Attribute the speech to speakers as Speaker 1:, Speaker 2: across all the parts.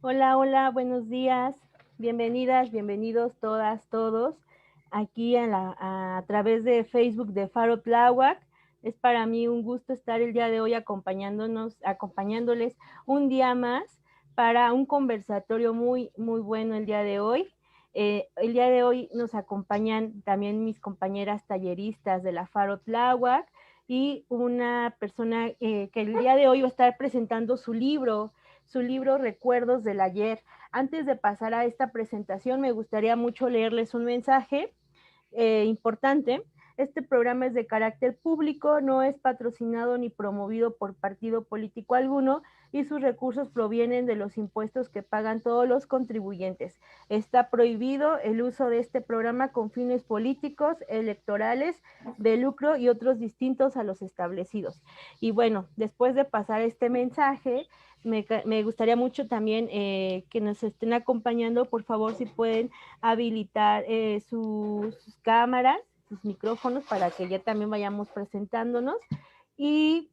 Speaker 1: Hola, hola, buenos días. Bienvenidas, bienvenidos todas, todos, aquí a través de Facebook de Faro Tláhuac. Es para mí un gusto estar el día de hoy acompañándoles un día más para un conversatorio muy, muy bueno el día de hoy. El día de hoy nos acompañan también mis compañeras talleristas de la Faro Tláhuac y una persona que el día de hoy va a estar presentando su libro Recuerdos del Ayer. Antes de pasar a esta presentación, me gustaría mucho leerles un mensaje importante. Este programa es de carácter público, no es patrocinado ni promovido por partido político alguno y sus recursos provienen de los impuestos que pagan todos los contribuyentes. Está prohibido el uso de este programa con fines políticos, electorales, de lucro y otros distintos a los establecidos. Y bueno, después de pasar este mensaje, me gustaría mucho también que nos estén acompañando, por favor, si pueden habilitar sus cámaras, sus micrófonos, para que ya también vayamos presentándonos. Y,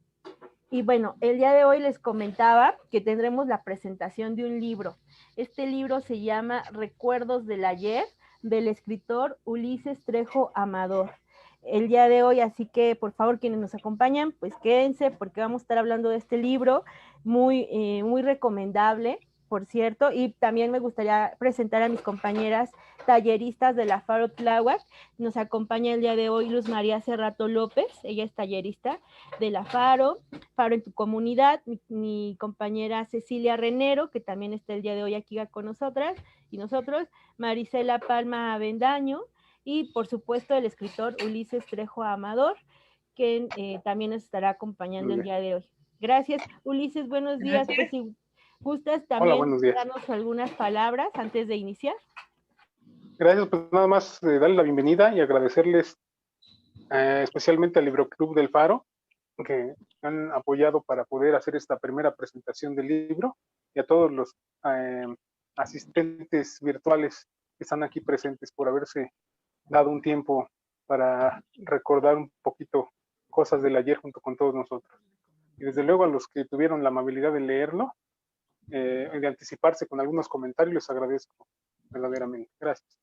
Speaker 1: y bueno, el día de hoy les comentaba que tendremos la presentación de un libro. Este libro se llama Recuerdos del Ayer, del escritor Ulises Trejo Amador. El día de hoy, así que por favor quienes nos acompañan, pues quédense porque vamos a estar hablando de este libro muy recomendable, por cierto, y también me gustaría presentar a mis compañeras talleristas de la Faro Tláhuac. Nos acompaña el día de hoy Luz María Cerrato López, ella es tallerista de la Faro en tu comunidad, mi compañera Cecilia Renero, que también está el día de hoy aquí con nosotras y nosotros, Marisela Palma Avendaño, y por supuesto el escritor Ulises Trejo Amador, que también nos estará acompañando el día de hoy. Gracias, Ulises, buenos días. Pues si gustas
Speaker 2: Hola,
Speaker 1: también
Speaker 2: buenos días.
Speaker 1: darnos algunas palabras antes de iniciar.
Speaker 2: Gracias, pues nada más darle la bienvenida y agradecerles especialmente al Libro Club del Faro, que han apoyado para poder hacer esta primera presentación del libro, y a todos los eh, asistentes virtuales que están aquí presentes por haberse dado un tiempo para recordar un poquito cosas del ayer junto con todos nosotros. Y desde luego a los que tuvieron la amabilidad de leerlo, de anticiparse con algunos comentarios, les agradezco verdaderamente. Gracias.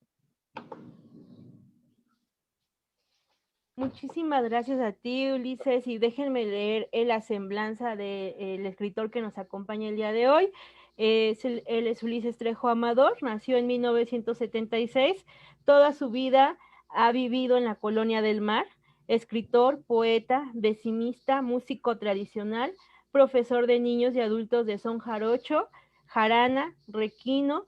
Speaker 1: Muchísimas gracias a ti, Ulises, y déjenme leer la semblanza del escritor que nos acompaña el día de hoy. Él es Ulises Trejo Amador, nació en 1976, toda su vida ha vivido en la Colonia del Mar, escritor, poeta, decimista, músico tradicional, profesor de niños y adultos de son jarocho, jarana, requino,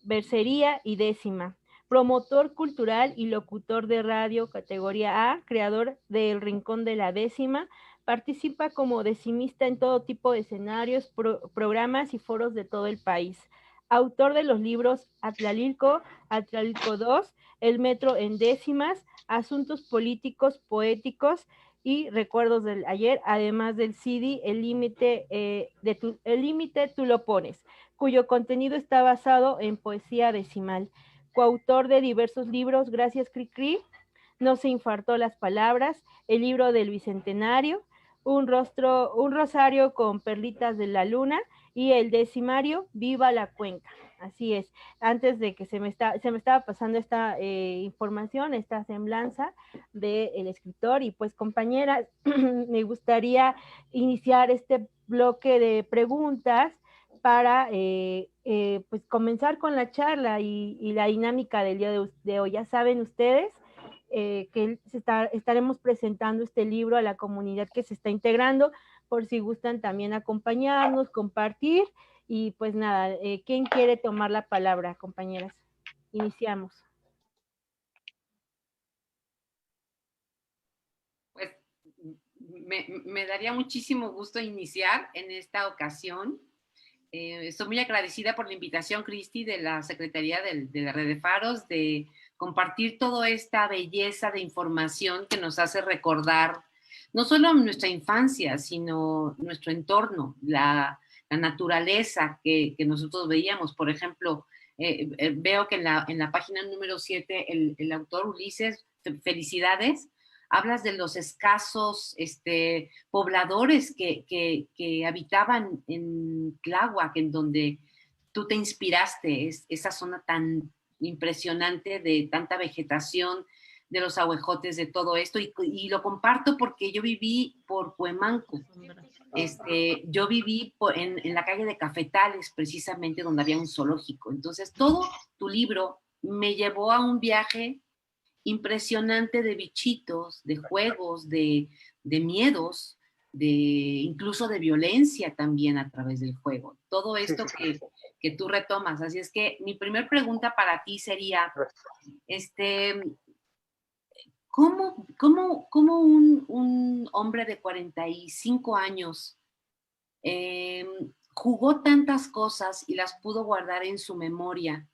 Speaker 1: bercería y décima, promotor cultural y locutor de radio categoría A, creador de El Rincón de la Décima, participa como decimista en todo tipo de escenarios, programas y foros de todo el país. Autor de los libros Atlalilco, Atlalilco II, El Metro en Décimas, Asuntos Políticos, Poéticos y Recuerdos del Ayer, además del CD El Límite tú lo pones, cuyo contenido está basado en poesía decimal. Coautor de diversos libros, Gracias Cricri, No se infartó las palabras, el libro del Bicentenario, un rosario con perlitas de la luna y el decimario, Viva la Cuenca. Así es. Antes de que se me estaba pasando esta información, esta semblanza del escritor, y pues compañeras, me gustaría iniciar este bloque de preguntas para pues comenzar con la charla y la dinámica del día de hoy. Ya saben ustedes que estaremos presentando este libro a la comunidad que se está integrando, por si gustan también acompañarnos, compartir, y pues nada, ¿quién quiere tomar la palabra, compañeras? Iniciamos.
Speaker 3: Pues me daría muchísimo gusto iniciar en esta ocasión. Estoy muy agradecida por la invitación, Cristi, de la Secretaría de la Red de Faros, de compartir toda esta belleza de información que nos hace recordar no solo nuestra infancia, sino nuestro entorno, la naturaleza que nosotros veíamos. Por ejemplo, veo que en la página número 7 el autor Ulises, felicidades, hablas de los escasos pobladores que habitaban en Tláhuac, en donde tú te inspiraste, esa zona tan impresionante de tanta vegetación, de los ahuejotes, de todo esto, y lo comparto porque yo viví por Cuemanco. Yo viví en la calle de Cafetales, precisamente donde había un zoológico. Entonces, todo tu libro me llevó a un viaje impresionante de bichitos, de juegos, de miedos, incluso de violencia también a través del juego. Todo esto que tú retomas. Así es que mi primer pregunta para ti sería, ¿cómo un hombre de 45 años jugó tantas cosas y las pudo guardar en su memoria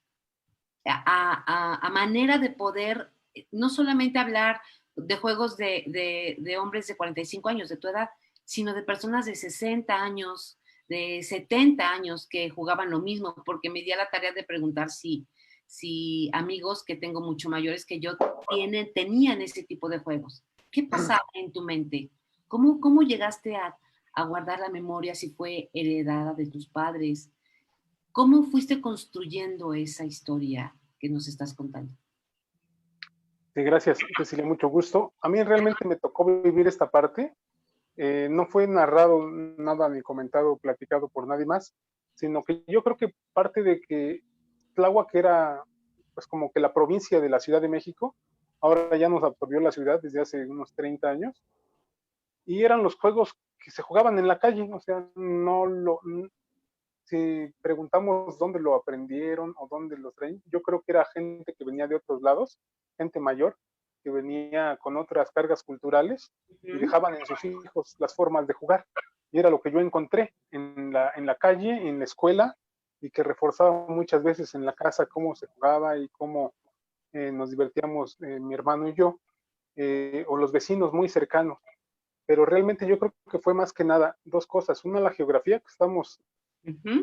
Speaker 3: a manera de poder no solamente hablar de juegos de hombres de 45 años de tu edad, sino de personas de 60 años, de 70 años que jugaban lo mismo? Porque me di a la tarea de preguntar si amigos que tengo mucho mayores que yo tenían ese tipo de juegos. ¿Qué pasaba en tu mente? ¿Cómo llegaste a guardar la memoria, si fue heredada de tus padres? ¿Cómo fuiste construyendo esa historia que nos estás contando?
Speaker 2: Sí, gracias, Cecilia, mucho gusto. A mí realmente me tocó vivir esta parte. No fue narrado nada ni comentado o platicado por nadie más, sino que yo creo que parte de que Tláhuac era pues como que la provincia de la Ciudad de México, ahora ya nos absorbió la ciudad desde hace unos 30 años, y eran los juegos que se jugaban en la calle, o sea, si preguntamos dónde lo aprendieron o dónde lo traen, yo creo que era gente que venía de otros lados, gente mayor, que venía con otras cargas culturales y dejaban en sus hijos las formas de jugar. Y era lo que yo encontré en la calle, en la escuela, y que reforzaba muchas veces en la casa cómo se jugaba y cómo nos divertíamos mi hermano y yo, o los vecinos muy cercanos. Pero realmente yo creo que fue más que nada dos cosas. Una, la geografía, que estamos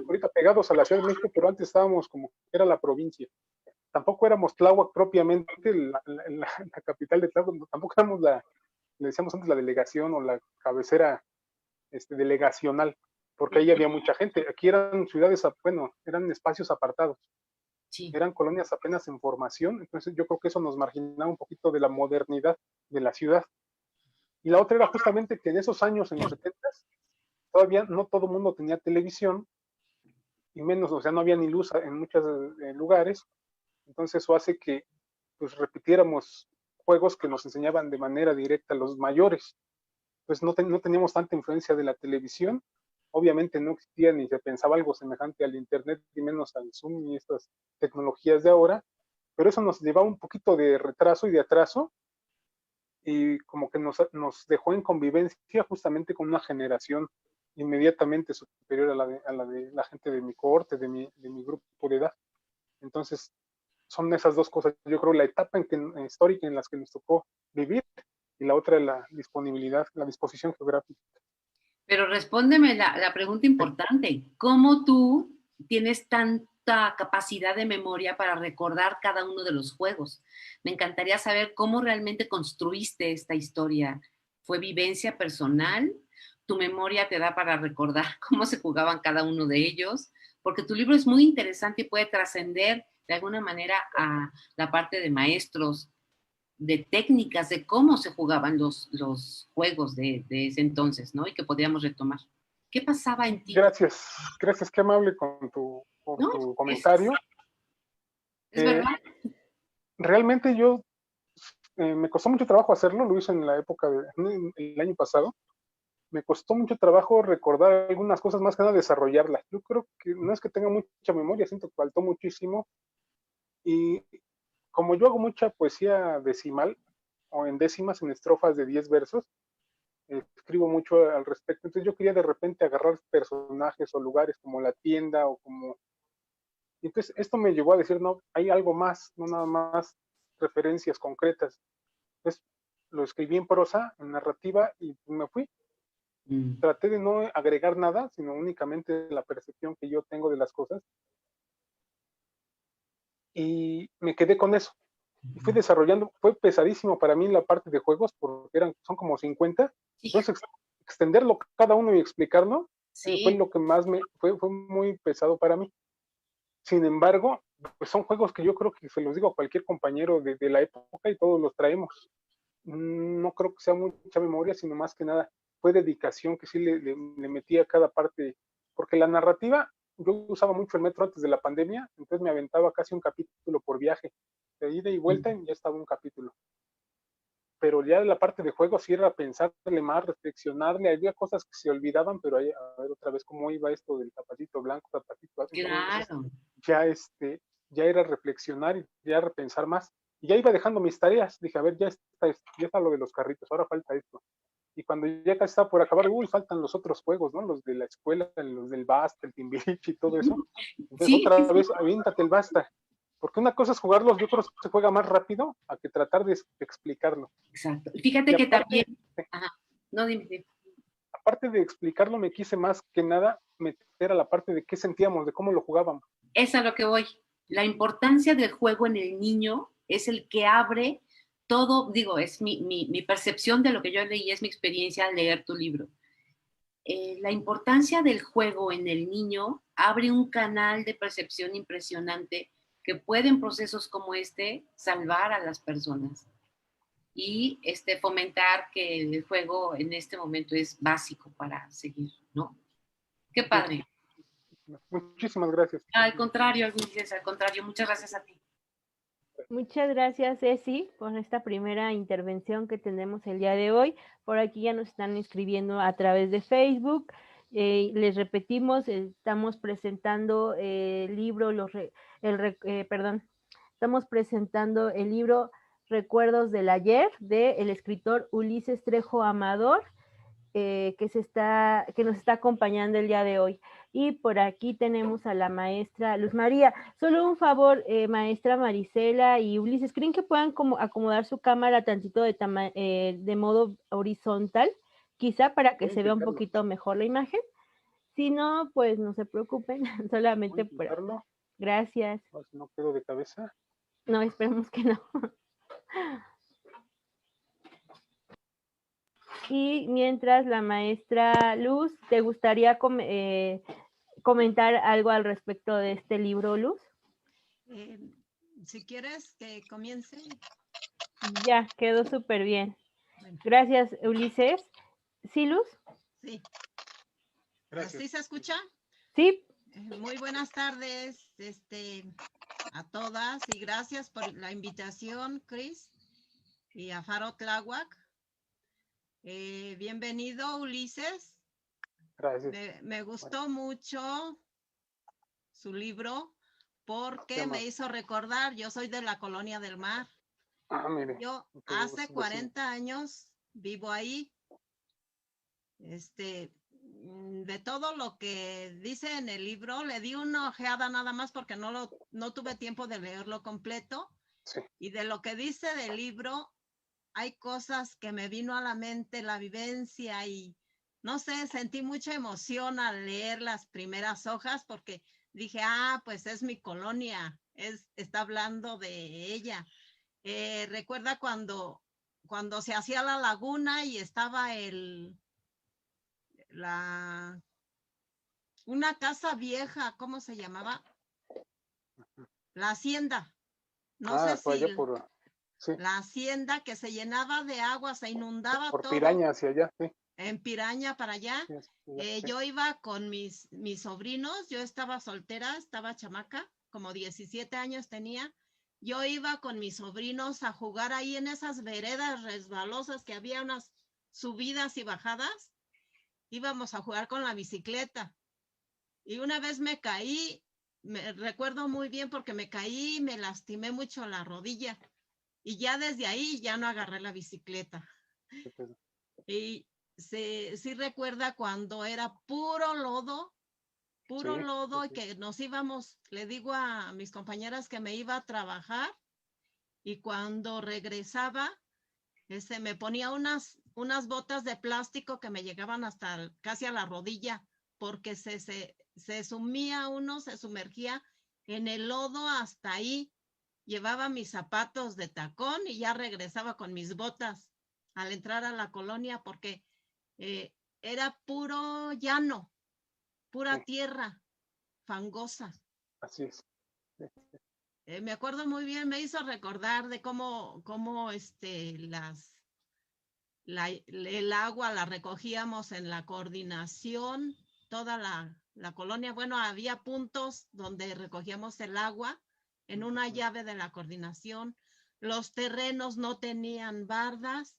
Speaker 2: ahorita pegados a la Ciudad de México, pero antes estábamos como que era la provincia. Tampoco éramos Tláhuac propiamente, la capital de Tláhuac, tampoco éramos le decíamos antes la delegación o la cabecera delegacional, porque ahí había mucha gente. Aquí eran ciudades, bueno, eran espacios apartados, eran colonias apenas en formación, entonces yo creo que eso nos marginaba un poquito de la modernidad de la ciudad. Y la otra era justamente que en esos años, en los 70, todavía no todo el mundo tenía televisión, y menos, o sea, no había ni luz en muchos lugares, entonces eso hace que pues repitiéramos juegos que nos enseñaban de manera directa los mayores. Pues no teníamos tanta influencia de la televisión, obviamente no existía ni se pensaba algo semejante al internet, ni menos al Zoom y estas tecnologías de ahora, pero eso nos llevaba un poquito de retraso y de atraso, y como que nos dejó en convivencia justamente con una generación inmediatamente superior a la gente de mi cohorte, de mi grupo de edad. Entonces, son esas dos cosas, yo creo, la etapa histórica en las que nos tocó vivir, y la otra la disponibilidad, la disposición geográfica.
Speaker 3: Pero respóndeme la pregunta importante. ¿Cómo tú tienes tanta capacidad de memoria para recordar cada uno de los juegos? Me encantaría saber cómo realmente construiste esta historia. ¿Fue vivencia personal? ¿Tu memoria te da para recordar cómo se jugaban cada uno de ellos? Porque tu libro es muy interesante y puede trascender de alguna manera a la parte de maestros, de técnicas de cómo se jugaban los juegos de ese entonces, ¿no? Y que podríamos retomar. ¿Qué pasaba en ti?
Speaker 2: Gracias, qué amable por
Speaker 3: ¿No?
Speaker 2: tu comentario.
Speaker 3: Es verdad.
Speaker 2: Realmente yo me costó mucho trabajo hacerlo, lo hice en la época del año pasado. Me costó mucho trabajo recordar algunas cosas, más que nada desarrollarlas. Yo creo que no es que tenga mucha memoria, siento que faltó muchísimo. Y como yo hago mucha poesía decimal, o en décimas, en estrofas de 10 versos, escribo mucho al respecto. Entonces yo quería de repente agarrar personajes o lugares como la tienda o como... Y entonces esto me llevó a decir, no, hay algo más, no nada más referencias concretas. Entonces lo escribí en prosa, en narrativa, y me fui. Traté de no agregar nada, sino únicamente la percepción que yo tengo de las cosas. Y me quedé con eso. Y fui desarrollando, fue pesadísimo para mí la parte de juegos, porque son como 50. Entonces, extenderlo cada uno y explicarlo,
Speaker 3: sí,
Speaker 2: fue lo que más fue muy pesado para mí. Sin embargo, pues son juegos que yo creo que se los digo a cualquier compañero de la época y todos los traemos. No creo que sea mucha memoria, sino más que nada fue dedicación que sí le metí a cada parte, porque la narrativa, yo usaba mucho el metro antes de la pandemia, entonces me aventaba casi un capítulo por viaje, de ida y vuelta y ya estaba un capítulo. Pero ya la parte de juego sí era pensarle más, reflexionarle, había cosas que se olvidaban, pero ahí, a ver otra vez cómo iba esto del zapatito blanco, zapatito azul,
Speaker 3: Claro.
Speaker 2: ya ya era reflexionar y ya repensar más. Y ya iba dejando mis tareas, dije, a ver, ya está lo de los carritos, ahora falta esto. Y cuando ya casi estaba por acabar, uy, faltan los otros juegos, ¿no? Los de la escuela, los del Basta, el Timbiriche y todo eso. Entonces,
Speaker 3: Sí,
Speaker 2: otra vez, aviéntate el Basta. Porque una cosa es jugarlos, yo creo que se juega más rápido a que tratar de explicarlo.
Speaker 3: exacto.
Speaker 2: Y
Speaker 3: Fíjate que también, ajá, no, dime.
Speaker 2: aparte de explicarlo, me quise más que nada meter a la parte de qué sentíamos, de cómo lo jugábamos.
Speaker 3: Es a lo que voy. La importancia del juego en el niño es el que abre todo, digo, es mi percepción de lo que yo leí, es mi experiencia al leer tu libro. La importancia del juego en el niño abre un canal de percepción impresionante que puede en procesos como este salvar a las personas y fomentar que el juego en este momento es básico para seguir, ¿no? Qué padre.
Speaker 2: Muchísimas gracias.
Speaker 3: Al contrario, Luis, al contrario, muchas gracias a ti.
Speaker 1: Muchas gracias, Ceci, por esta primera intervención que tenemos el día de hoy. Por aquí ya nos están escribiendo a través de Facebook. Les repetimos, estamos presentando el libro, estamos presentando el libro Recuerdos del Ayer, del escritor Ulises Trejo Amador, que nos está acompañando el día de hoy. Y por aquí tenemos a la maestra Luz María. Solo un favor, maestra Marisela y Ulises, ¿creen que puedan como acomodar su cámara tantito de modo horizontal? Quizá para que se vea un poquito mejor la imagen. Si no, pues no se preocupen, solamente por... Gracias.
Speaker 2: Si no quedo de cabeza.
Speaker 1: No, esperemos que no. Y mientras la maestra Luz, ¿te gustaría comentar algo al respecto de este libro, Luz?
Speaker 4: Si quieres que comience.
Speaker 1: Ya, quedó súper bien. Bueno. Gracias, Ulises. ¿Sí, Luz?
Speaker 4: Sí. Gracias. ¿Sí se escucha?
Speaker 1: Sí.
Speaker 4: Muy buenas tardes a todas y gracias por la invitación, Chris, y a Faro Tláhuac. Bienvenido, Ulises.
Speaker 2: Gracias.
Speaker 4: Me gustó mucho su libro porque me hizo recordar, yo soy de la Colonia del Mar.
Speaker 2: Mire.
Speaker 4: Yo hace 40 años vivo ahí. De todo lo que dice en el libro, le di una ojeada nada más porque no tuve tiempo de leerlo completo.
Speaker 2: Sí.
Speaker 4: Y de lo que dice del libro, hay cosas que me vino a la mente, la vivencia y no sé, sentí mucha emoción al leer las primeras hojas porque dije, pues es mi colonia, está hablando de ella. Recuerda cuando se hacía la laguna y estaba una casa vieja, ¿cómo se llamaba? La hacienda. No sé si
Speaker 2: sí.
Speaker 4: La hacienda que se llenaba de agua, se inundaba
Speaker 2: por
Speaker 4: todo.
Speaker 2: Piraña hacia allá, sí.
Speaker 4: En Piraña para allá. Sí. Yo iba con mis sobrinos, yo estaba soltera, estaba chamaca, como 17 años tenía. Yo iba con mis sobrinos a jugar ahí en esas veredas resbalosas que había unas subidas y bajadas. Íbamos a jugar con la bicicleta. Y una vez me caí, me recuerdo muy bien porque me caí y me lastimé mucho la rodilla. Y ya desde ahí ya no agarré la bicicleta. Y sí recuerda cuando era puro lodo y que nos íbamos, le digo a mis compañeras que me iba a trabajar y cuando regresaba, me ponía unas botas de plástico que me llegaban hasta casi a la rodilla porque se sumía uno, se sumergía en el lodo hasta ahí. Llevaba mis zapatos de tacón y ya regresaba con mis botas al entrar a la colonia porque era puro llano, pura tierra fangosa.
Speaker 2: Así es.
Speaker 4: Me acuerdo muy bien, me hizo recordar de cómo el agua la recogíamos en la coordinación, toda la colonia. Bueno, había puntos donde recogíamos el agua en una llave de la coordinación. Los terrenos no tenían bardas.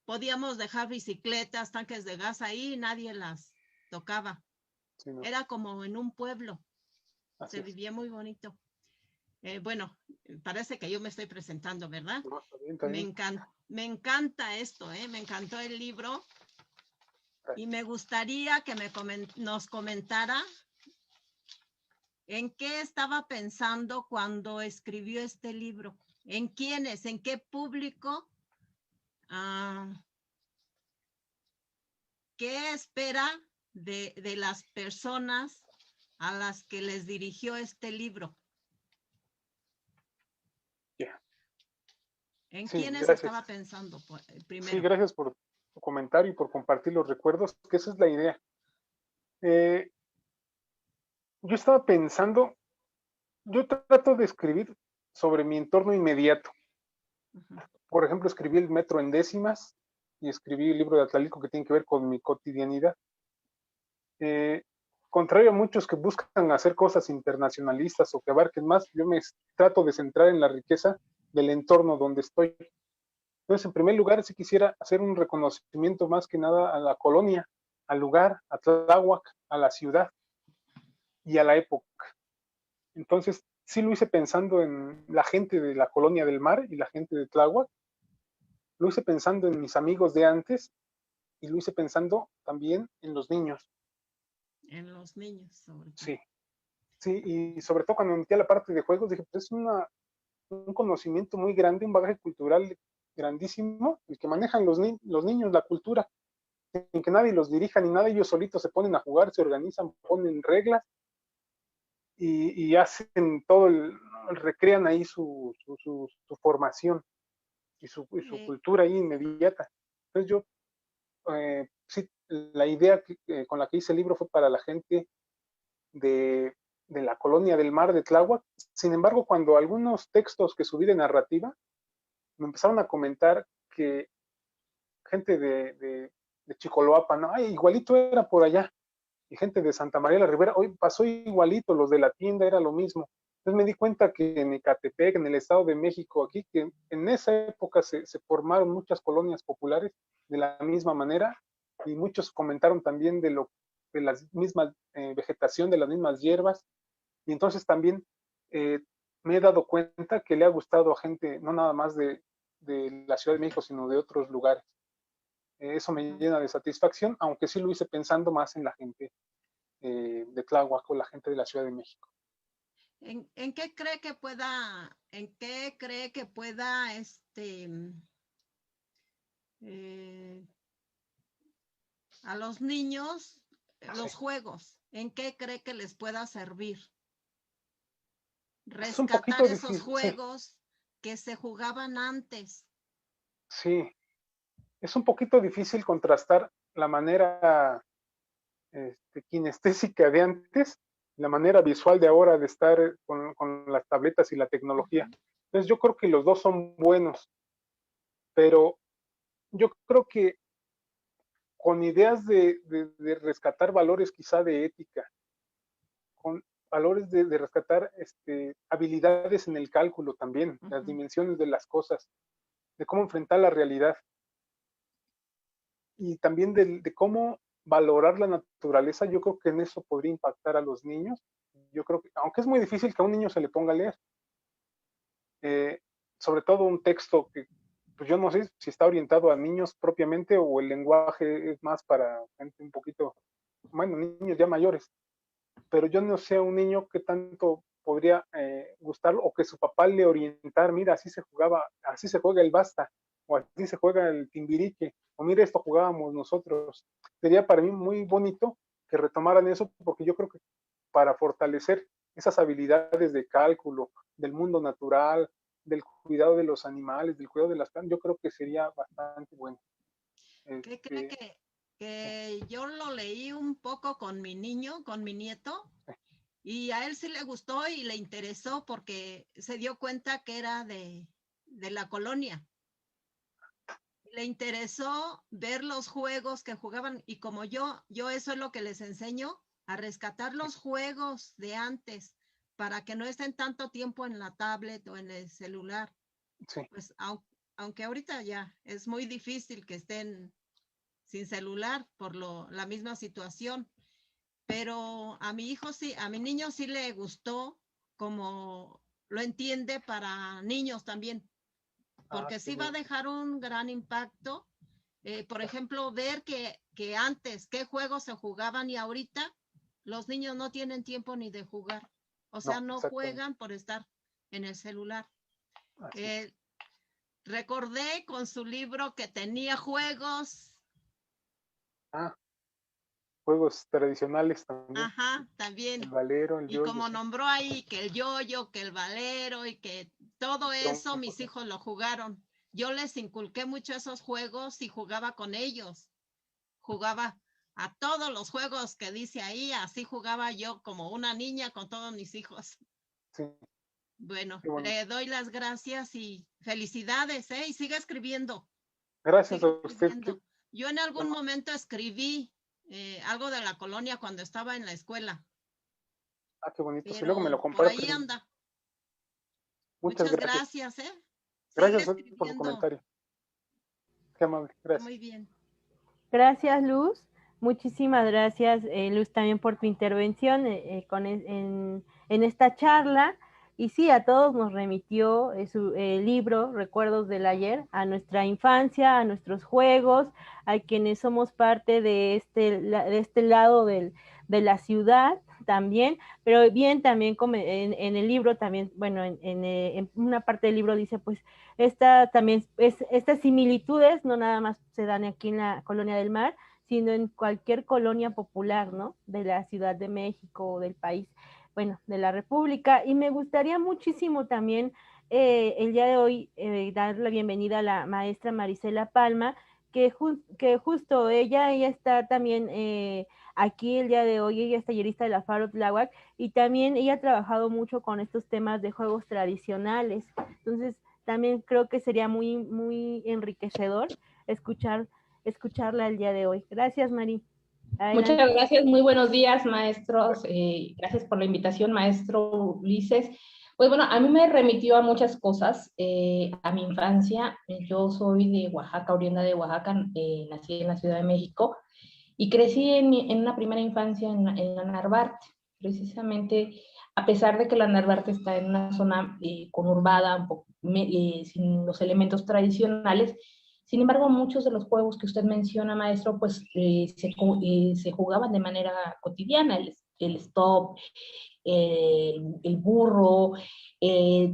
Speaker 4: Podíamos dejar bicicletas, tanques de gas ahí y nadie las tocaba.
Speaker 2: Sí, no.
Speaker 4: Era como en un pueblo.
Speaker 2: Así
Speaker 4: Se
Speaker 2: es.
Speaker 4: vivía muy bonito. Bueno, parece que yo me estoy presentando, ¿verdad?
Speaker 2: No, está bien, está bien.
Speaker 4: Me encanta esto, me encantó el libro y me gustaría que nos comentara en qué estaba pensando cuando escribió este libro, en quiénes, en qué público, qué espera de las personas a las que les dirigió este libro.
Speaker 2: Yeah.
Speaker 4: ¿En
Speaker 2: Sí,
Speaker 4: quiénes
Speaker 2: gracias.
Speaker 4: estaba pensando primero?
Speaker 2: Sí, gracias por tu comentario y por compartir los recuerdos, que esa es la idea. Yo estaba pensando, yo trato de escribir sobre mi entorno inmediato. Por ejemplo, escribí el metro en décimas y escribí el libro de Atlalico que tiene que ver con mi cotidianidad. Contrario a muchos que buscan hacer cosas internacionalistas o que abarquen más, yo me trato de centrar en la riqueza del entorno donde estoy. Entonces, en primer lugar, sí quisiera hacer un reconocimiento más que nada a la colonia, al lugar, a Tláhuac, a la ciudad y a la época. Entonces, sí lo hice pensando en la gente de la colonia del mar y la gente de Tláhuac. Lo hice pensando en mis amigos de antes y lo hice pensando también en los niños.
Speaker 4: En los niños, sobre todo.
Speaker 2: Sí, sí, y sobre todo cuando me metí a la parte de juegos, dije, pues es un conocimiento muy grande, un bagaje cultural grandísimo, el que manejan los niños, la cultura, sin que nadie los dirija ni nada, ellos solitos se ponen a jugar, se organizan, ponen reglas y hacen todo, recrean ahí su formación y su cultura ahí inmediata. Entonces yo, sí, la idea con la que hice el libro fue para la gente de la colonia del mar de Tláhuac. Sin embargo, cuando algunos textos que subí de narrativa me empezaron a comentar que gente de Chicoloapan, ¿no? Ay, igualito era por allá, y gente de Santa María la Ribera, hoy pasó igualito, los de la tienda era lo mismo. Entonces me di cuenta que en Ecatepec, en el Estado de México, aquí, que en esa época se formaron muchas colonias populares de la misma manera, y muchos comentaron también de las mismas vegetación, de las mismas hierbas, y entonces también me he dado cuenta que le ha gustado a gente, no nada más de la Ciudad de México, sino de otros lugares. Eso me llena de satisfacción, aunque sí lo hice pensando más en la gente de Tláhuac o la gente de la Ciudad de México.
Speaker 4: ¿En qué cree que pueda, a los niños los juegos, en qué cree que les pueda servir? Rescatar esos
Speaker 2: difícil,
Speaker 4: juegos sí, que se jugaban antes.
Speaker 2: Sí, es un poquito difícil contrastar la manera kinestésica de antes, la manera visual de ahora de estar con las tabletas y la tecnología. Entonces yo creo que los dos son buenos, pero yo creo que con ideas de rescatar valores quizá de ética, con valores de rescatar habilidades en el cálculo también, las dimensiones de las cosas, de cómo enfrentar la realidad y también de cómo valorar la naturaleza. Yo creo que en eso podría impactar a los niños. Yo creo que, aunque es muy difícil que a un niño se le ponga a leer, sobre todo un texto que pues yo no sé si está orientado a niños propiamente o el lenguaje es más para gente un poquito, bueno, niños ya mayores, pero yo no sé a un niño que tanto podría gustarlo o que su papá le orientar, mira, así se jugaba, así se juega el basta, o así se juega el timbiriche, o mira, esto jugábamos nosotros. Sería para mí muy bonito que retomaran eso, porque yo creo que para fortalecer esas habilidades de cálculo, del mundo natural, del cuidado de los animales, del cuidado de las plantas, yo creo que sería bastante bueno.
Speaker 4: ¿Qué cree que yo lo leí un poco con mi niño, con mi nieto, Y a él sí le gustó y le interesó porque se dio cuenta que era de la colonia. Le interesó ver los juegos que jugaban y como yo eso es lo que les enseño, a rescatar los juegos de antes para que no estén tanto tiempo en la tablet o en el celular.
Speaker 2: Sí.
Speaker 4: Pues aunque ahorita ya es muy difícil que estén sin celular por la misma situación, pero a mi hijo sí, a mi niño sí le gustó, como lo entiende para niños también, porque sí va a dejar un gran impacto. Por ejemplo, ver que antes qué juegos se jugaban y ahorita los niños no tienen tiempo ni de jugar. O sea, no juegan por estar en el celular. Recordé con su libro que tenía juegos.
Speaker 2: Juegos tradicionales también.
Speaker 4: Ajá, también.
Speaker 2: El valero, el
Speaker 4: yoyo. Y como
Speaker 2: sí.
Speaker 4: nombró ahí que el yoyo, que el valero y que todo eso mis hijos lo jugaron. Yo les inculqué mucho esos juegos y jugaba con ellos. Jugaba a todos los juegos que dice ahí, así jugaba yo como una niña con todos mis hijos.
Speaker 2: Sí.
Speaker 4: Bueno, le doy las gracias y felicidades, y siga escribiendo.
Speaker 2: Gracias a usted.
Speaker 4: Yo en algún momento escribí algo de la colonia cuando estaba en la escuela.
Speaker 2: Qué bonito. Si luego me lo comparte.
Speaker 4: Por ahí anda.
Speaker 2: Muchas gracias.
Speaker 4: Gracias
Speaker 2: por su comentario. Qué amable. Gracias.
Speaker 4: Muy bien.
Speaker 1: Gracias, Luz. Muchísimas gracias, Luz, también por tu intervención en esta charla. Y sí, a todos nos remitió su libro, Recuerdos del Ayer, a nuestra infancia, a nuestros juegos, a quienes somos parte de este lado de la ciudad también, pero bien también como en el libro también, bueno, en una parte del libro dice, pues, estas similitudes no nada más se dan aquí en la Colonia del Mar, sino en cualquier colonia popular, ¿no? De la Ciudad de México o del país, bueno, de la República. Y me gustaría muchísimo también el día de hoy dar la bienvenida a la maestra Marisela Palma, que justo ella está también aquí el día de hoy, ella es tallerista de la Faro Tláhuac, y también ella ha trabajado mucho con estos temas de juegos tradicionales. Entonces, también creo que sería muy, muy enriquecedor escucharla el día de hoy. Gracias, Mari.
Speaker 5: Adelante. Muchas gracias, muy buenos días, maestros. Gracias por la invitación, maestro Ulises. Pues bueno, a mí me remitió a muchas cosas, a mi infancia. Yo soy de Oaxaca, oriunda de Oaxaca, nací en la Ciudad de México y crecí en una primera infancia en la Narvarte, precisamente a pesar de que la Narvarte está en una zona conurbada, un poco, sin los elementos tradicionales. Sin embargo, muchos de los juegos que usted menciona, maestro, pues se jugaban de manera cotidiana, el stop, el burro,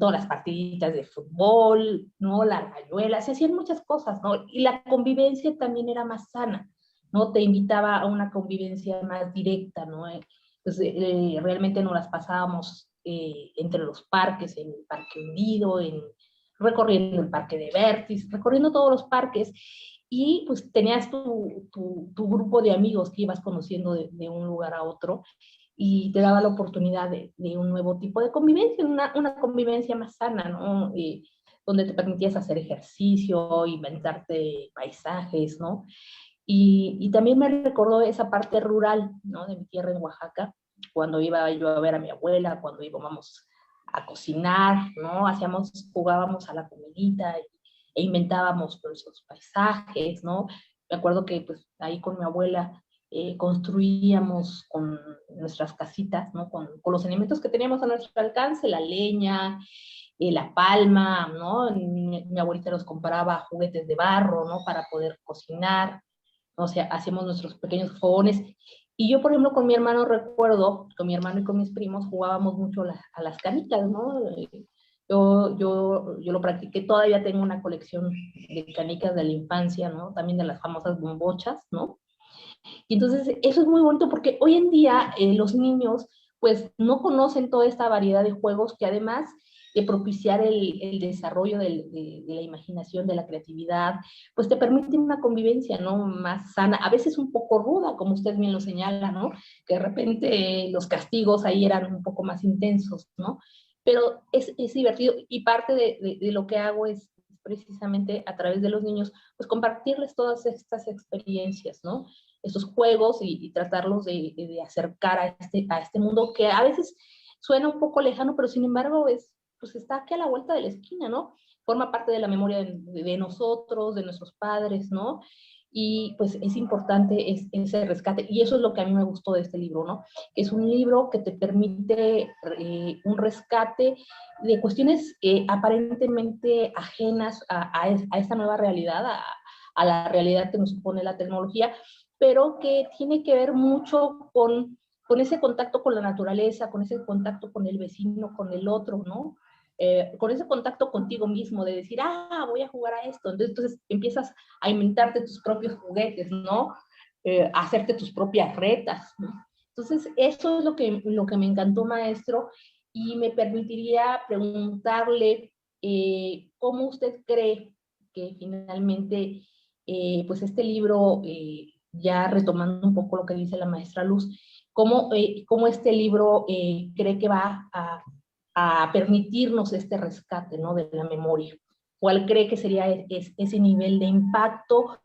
Speaker 5: todas las partiditas de fútbol, ¿no? La rayuela, se hacían muchas cosas, ¿no? Y la convivencia también era más sana, ¿no? Te invitaba a una convivencia más directa, ¿no? Entonces, realmente nos las pasábamos entre los parques, en el Parque Hundido, recorriendo el Parque de Vértiz, recorriendo todos los parques, y pues tenías tu grupo de amigos que ibas conociendo de un lugar a otro, y te daba la oportunidad de un nuevo tipo de convivencia, una convivencia más sana, ¿no? Donde te permitías hacer ejercicio, inventarte paisajes, ¿no? Y también me recordó esa parte rural, ¿no? De mi tierra en Oaxaca, cuando iba yo a ver a mi abuela, cuando íbamos a cocinar, ¿no? Jugábamos a la comidita e inventábamos nuestros paisajes, ¿no? Me acuerdo que pues ahí con mi abuela construíamos con nuestras casitas, ¿no? Con los elementos que teníamos a nuestro alcance, la leña, la palma, ¿no? Mi abuelita nos compraba juguetes de barro, ¿no? Para poder cocinar, ¿no? O sea, hacíamos nuestros pequeños fogones. Y yo, por ejemplo, con mi hermano recuerdo, con mi hermano y con mis primos jugábamos mucho a las canicas, ¿no? Yo lo practiqué, todavía tengo una colección de canicas de la infancia, ¿no? También de las famosas bombochas, ¿no? Y entonces eso es muy bonito porque hoy en día los niños pues no conocen toda esta variedad de juegos que además propiciar el desarrollo de la imaginación, de la creatividad, pues te permite una convivencia, ¿no? Más sana, a veces un poco ruda, como usted bien lo señala, ¿no? Que de repente los castigos ahí eran un poco más intensos, ¿no? Pero es divertido, y parte de lo que hago es precisamente a través de los niños, pues compartirles todas estas experiencias, ¿no? Estos juegos y tratarlos de acercar a este mundo que a veces suena un poco lejano, pero sin embargo pues está aquí a la vuelta de la esquina, ¿no? Forma parte de la memoria de nosotros, de nuestros padres, ¿no? Y pues es importante ese rescate, y eso es lo que a mí me gustó de este libro, ¿no? Es un libro que te permite un rescate de cuestiones aparentemente ajenas a esta nueva realidad, a la realidad que nos supone la tecnología, pero que tiene que ver mucho con ese contacto con la naturaleza, con ese contacto con el vecino, con el otro, ¿no? Con ese contacto contigo mismo, de decir, voy a jugar a esto. Entonces empiezas a inventarte tus propios juguetes, ¿no? A hacerte tus propias retas, ¿no? Entonces, eso es lo que me encantó, maestro, y me permitiría preguntarle cómo usted cree que finalmente, pues este libro, ya retomando un poco lo que dice la maestra Luz, cómo este libro cree que va a permitirnos este rescate, ¿no? De la memoria. ¿Cuál cree que sería ese nivel de impacto?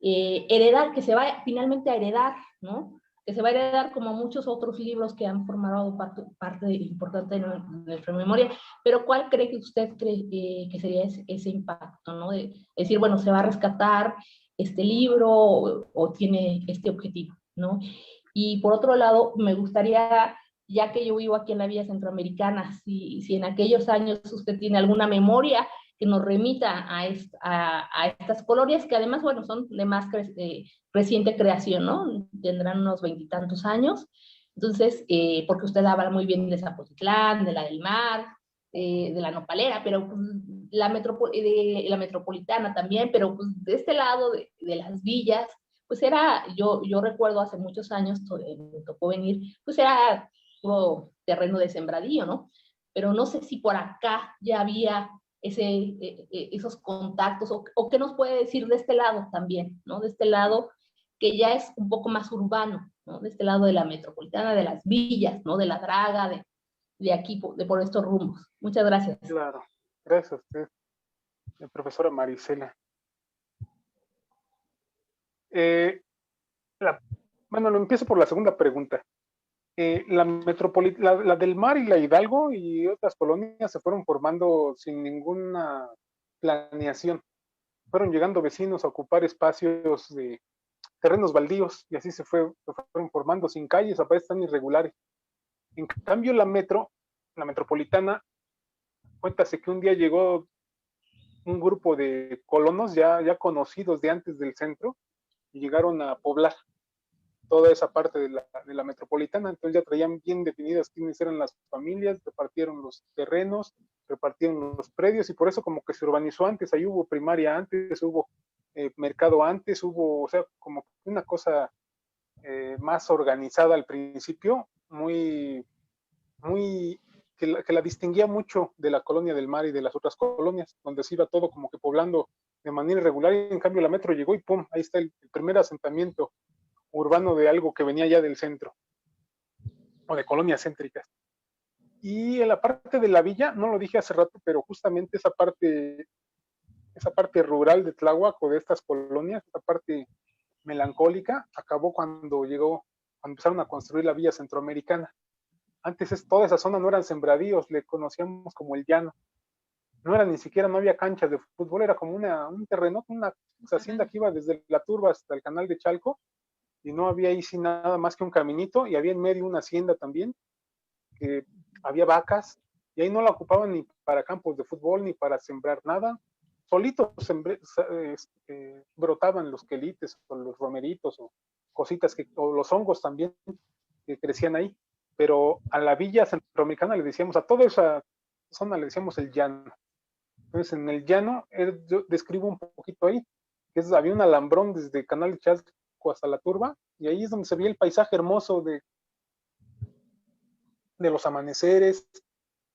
Speaker 5: Heredar, que se va finalmente a heredar, ¿no? Que se va a heredar como muchos otros libros que han formado parte importante de nuestra memoria, pero ¿cuál cree que usted cree que sería ese impacto, ¿no? De decir, bueno, se va a rescatar este libro o tiene este objetivo, ¿no? Y por otro lado, me gustaría, ya que yo vivo aquí en la Villa Centroamericana, si en aquellos años usted tiene alguna memoria que nos remita a estas colonias, que además, bueno, son de más reciente creación, ¿no? Tendrán unos 20 y tantos años. Entonces, porque usted habla muy bien de Zapotitlán, de la del Mar, de la Nopalera, pero pues, de la metropolitana también, pero pues de este lado de las villas, pues yo recuerdo hace muchos años, me tocó venir, pues era todo terreno de sembradío, ¿no? Pero no sé si por acá ya había esos contactos, o qué nos puede decir de este lado también, ¿no? De este lado que ya es un poco más urbano, ¿no? De este lado de la metropolitana, de las villas, ¿no? De la Draga, de aquí, por estos rumbos. Muchas gracias.
Speaker 2: Claro, gracias a usted, profesora Marisela. Bueno, empiezo por la segunda pregunta. La del Mar y la Hidalgo y otras colonias se fueron formando sin ninguna planeación. Fueron llegando vecinos a ocupar espacios de terrenos baldíos y así se fueron formando sin calles, a veces tan irregulares. En cambio, la metropolitana, cuéntase que un día llegó un grupo de colonos ya conocidos de antes del centro y llegaron a poblar toda esa parte de la metropolitana, entonces ya traían bien definidas quiénes eran las familias, repartieron los terrenos, repartieron los predios, y por eso como que se urbanizó antes, ahí hubo primaria antes, hubo mercado antes, hubo, o sea, como una cosa más organizada al principio, muy, muy, que la distinguía mucho de la colonia del Mar y de las otras colonias, donde se iba todo como que poblando de manera irregular, y en cambio la metro llegó y pum, ahí está el primer asentamiento urbano de algo que venía ya del centro, o de colonias céntricas. Y en la parte de la villa, no lo dije hace rato, pero justamente esa parte rural de Tláhuac, o de estas colonias, esa parte melancólica, acabó cuando empezaron a construir la Villa Centroamericana. Antes toda esa zona no eran sembradíos, le conocíamos como el llano. No había canchas de fútbol, era como un terreno, una hacienda que iba desde la Turba hasta el canal de Chalco, y no había ahí sin nada más que un caminito, y había en medio una hacienda también, que había vacas, y ahí no la ocupaban ni para campos de fútbol, ni para sembrar nada. Solitos brotaban los quelites, o los romeritos, o cositas, o los hongos también, que crecían ahí. Pero a la Villa Centroamericana le decíamos, a toda esa zona le decíamos el llano. Entonces, en el llano, yo describo un poquito ahí, que había un alambrón desde Canal de Chalco hasta la Turba, y ahí es donde se veía el paisaje hermoso de los amaneceres,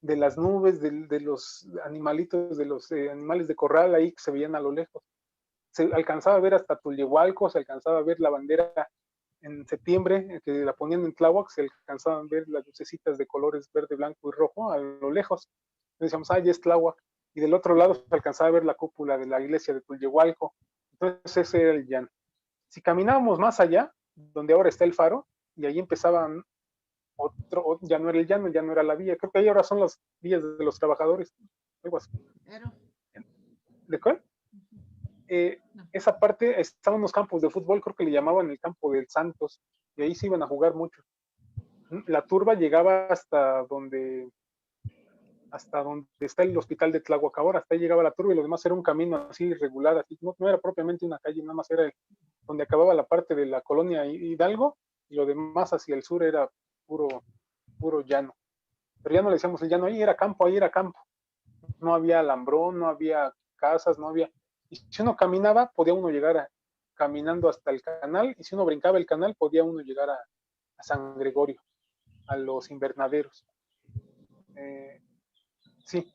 Speaker 2: de las nubes, de los animalitos, de los animales de corral ahí que se veían a lo lejos. Se alcanzaba a ver hasta Tulyehualco, se alcanzaba a ver la bandera en septiembre, que la ponían en Tláhuac, se alcanzaban a ver las lucecitas de colores verde, blanco y rojo a lo lejos. Decíamos, ya es Tláhuac. Y del otro lado se alcanzaba a ver la cúpula de la iglesia de Tulyehualco. Entonces ese era el llano. Si caminábamos más allá, donde ahora está el faro, y ahí empezaban ya no era el llano era la vía. Creo que ahí ahora son las vías de los trabajadores. Algo así. ¿De cuál? Esa parte, estaban los campos de fútbol, creo que le llamaban el campo del Santos, y ahí se iban a jugar mucho. La turba llegaba hasta donde está el hospital de Tláhuac ahora, hasta ahí llegaba la turba y lo demás era un camino así irregular, así, no era propiamente una calle, nada más era donde acababa la parte de la colonia Hidalgo y lo demás hacia el sur era puro llano. Pero ya no le decíamos el llano, ahí era campo. No había alambrón, no había casas, no había... Y si uno caminaba, podía uno llegar caminando hasta el canal, y si uno brincaba el canal, podía uno llegar a San Gregorio, a los invernaderos. Sí.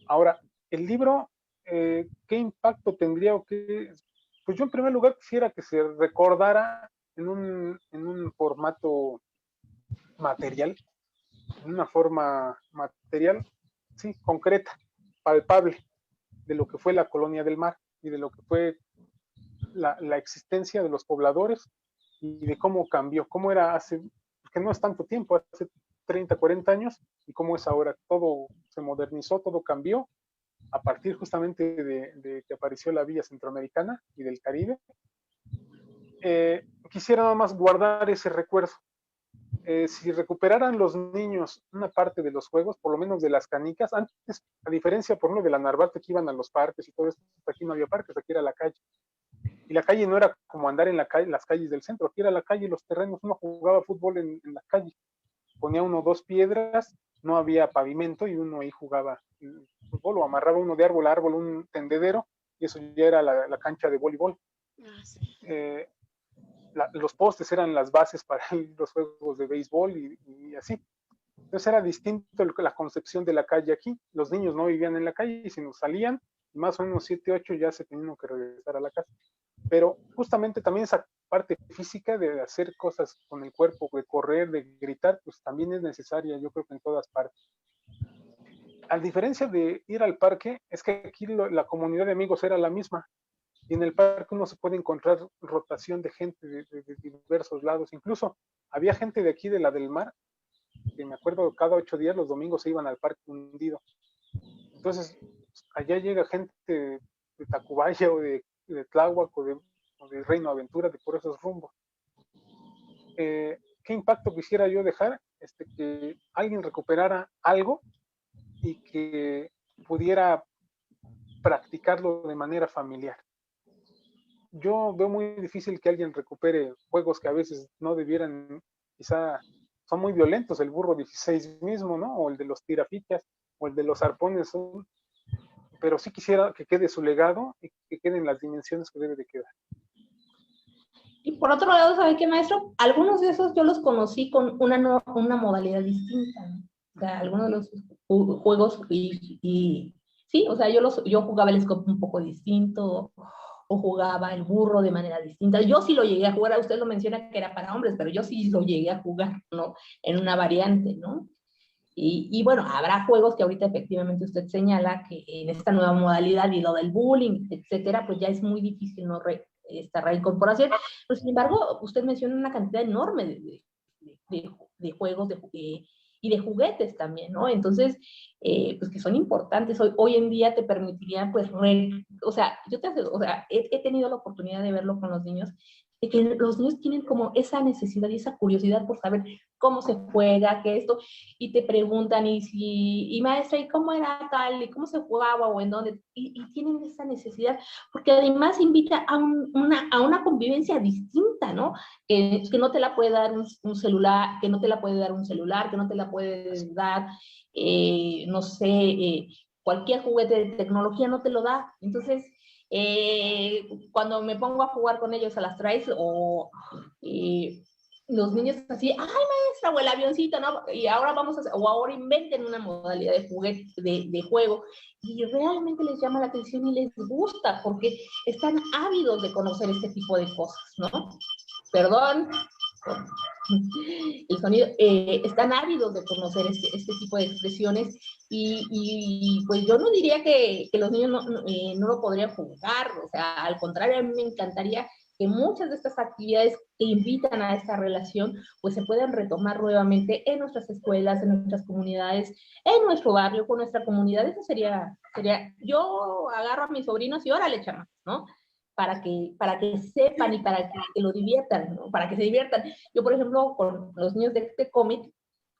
Speaker 2: Ahora, el libro, ¿qué impacto tendría o qué? Pues yo en primer lugar quisiera que se recordara en un formato material, en una forma material, sí, concreta, palpable, de lo que fue la colonia del mar y de lo que fue la existencia de los pobladores y de cómo cambió, cómo era hace, que no es tanto tiempo, hace 30, 40 años, y cómo es ahora. Todo se modernizó, todo cambió a partir justamente de que apareció la Villa Centroamericana y del Caribe. Quisiera nada más guardar ese recuerdo. Si recuperaran los niños una parte de los juegos, por lo menos de las canicas, antes, a diferencia, por ejemplo, de la Narvarte, que iban a los parques y todo esto, aquí no había parques, aquí era la calle. Y la calle no era como andar en las calles del centro, aquí era la calle, los terrenos, uno jugaba fútbol en la calle. Ponía uno 2 piedras, no había pavimento y uno ahí jugaba fútbol o amarraba uno de árbol a árbol un tendedero y eso ya era la cancha de voleibol. Los postes eran las bases para los juegos de béisbol y así. Entonces era distinto la concepción de la calle aquí. Los niños no vivían en la calle, sino salían, y más o menos 7, 8 ya se tenían que regresar a la casa. Pero justamente también esa parte física de hacer cosas con el cuerpo, de correr, de gritar, pues también es necesaria, yo creo que en todas partes. A diferencia de ir al parque, es que aquí la comunidad de amigos era la misma. Y en el parque uno se puede encontrar rotación de gente de diversos lados. Incluso había gente de aquí, de la del mar, que me acuerdo cada 8 días, los domingos se iban al parque hundido. Entonces, allá llega gente de Tacubaya o de Tláhuac o de Reino Aventura, de por esos rumbos. ¿Qué impacto quisiera yo dejar? Que alguien recuperara algo y que pudiera practicarlo de manera familiar. Yo veo muy difícil que alguien recupere juegos que a veces no debieran, quizá son muy violentos, el burro 16 mismo, ¿no? O el de los tirafichas, o el de los arpones, pero sí quisiera que quede su legado y que queden las dimensiones que debe de quedar.
Speaker 5: Y por otro lado, ¿sabe qué, maestro? Algunos de esos yo los conocí con una modalidad distinta, ¿no? O sea, algunos de los juegos y sí, o sea, yo jugaba el scope un poco distinto, o jugaba el burro de manera distinta. Yo sí lo llegué a jugar, usted lo menciona que era para hombres, pero yo sí lo llegué a jugar, ¿no? En una variante, ¿no? Y bueno, habrá juegos que ahorita efectivamente usted señala que en esta nueva modalidad y lo del bullying, etcétera, pues ya es muy difícil, ¿no? Esta reincorporación. Pero sin embargo, usted menciona una cantidad enorme de juegos y de juguetes también, ¿no? Entonces, pues que son importantes. Hoy en día te permitirían, pues, o sea, he tenido la oportunidad de verlo con los niños, de que los niños tienen como esa necesidad y esa curiosidad por saber cómo se juega, qué esto, y te preguntan, y maestra, ¿y cómo era tal? ¿Y cómo se jugaba? ¿O en dónde? Y tienen esa necesidad, porque además invita a una convivencia distinta, ¿no? Que no te la puede dar un celular, que no te la puede dar un celular, que no te la puede dar, no sé, cualquier juguete de tecnología no te lo da. Entonces, cuando me pongo a jugar con ellos a las traes los niños así, ay maestra, o el avioncito, ¿no? Y ahora vamos a hacer, o ahora inventen una modalidad de juguete, de juego, y realmente les llama la atención y les gusta, porque están ávidos de conocer este tipo de cosas, ¿no? Perdón, el sonido, están ávidos de conocer este tipo de expresiones y pues yo no diría que los niños no lo podrían jugar, o sea, al contrario, a mí me encantaría que muchas de estas actividades que invitan a esta relación, pues se puedan retomar nuevamente en nuestras escuelas, en nuestras comunidades, en nuestro barrio, con nuestra comunidad. Eso sería, yo agarro a mis sobrinos y órale, chama, ¿no? Para que sepan y para que lo diviertan, ¿no? Para que se diviertan. Yo, por ejemplo, con los niños de Tecomit,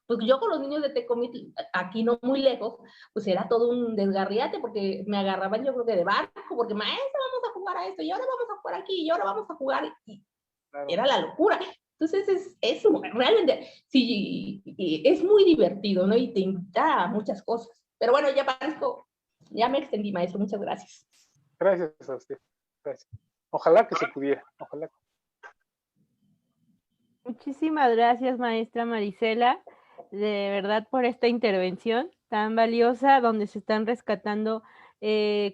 Speaker 5: pues yo con los niños de Tecomit, aquí no muy lejos, pues era todo un desgarriate, porque me agarraban yo creo que de barco, porque maestra, vamos a jugar a esto, y ahora vamos a jugar aquí, y ahora vamos a jugar, y claro, era la locura. Entonces es realmente, sí, es muy divertido, ¿no? Y te invita a muchas cosas. Pero bueno, ya parezco, ya me extendí, maestro, muchas gracias.
Speaker 2: Gracias a usted. Gracias. Ojalá que se pudiera, ojalá.
Speaker 1: Muchísimas gracias, maestra Marisela, de verdad por esta intervención tan valiosa, donde se están rescatando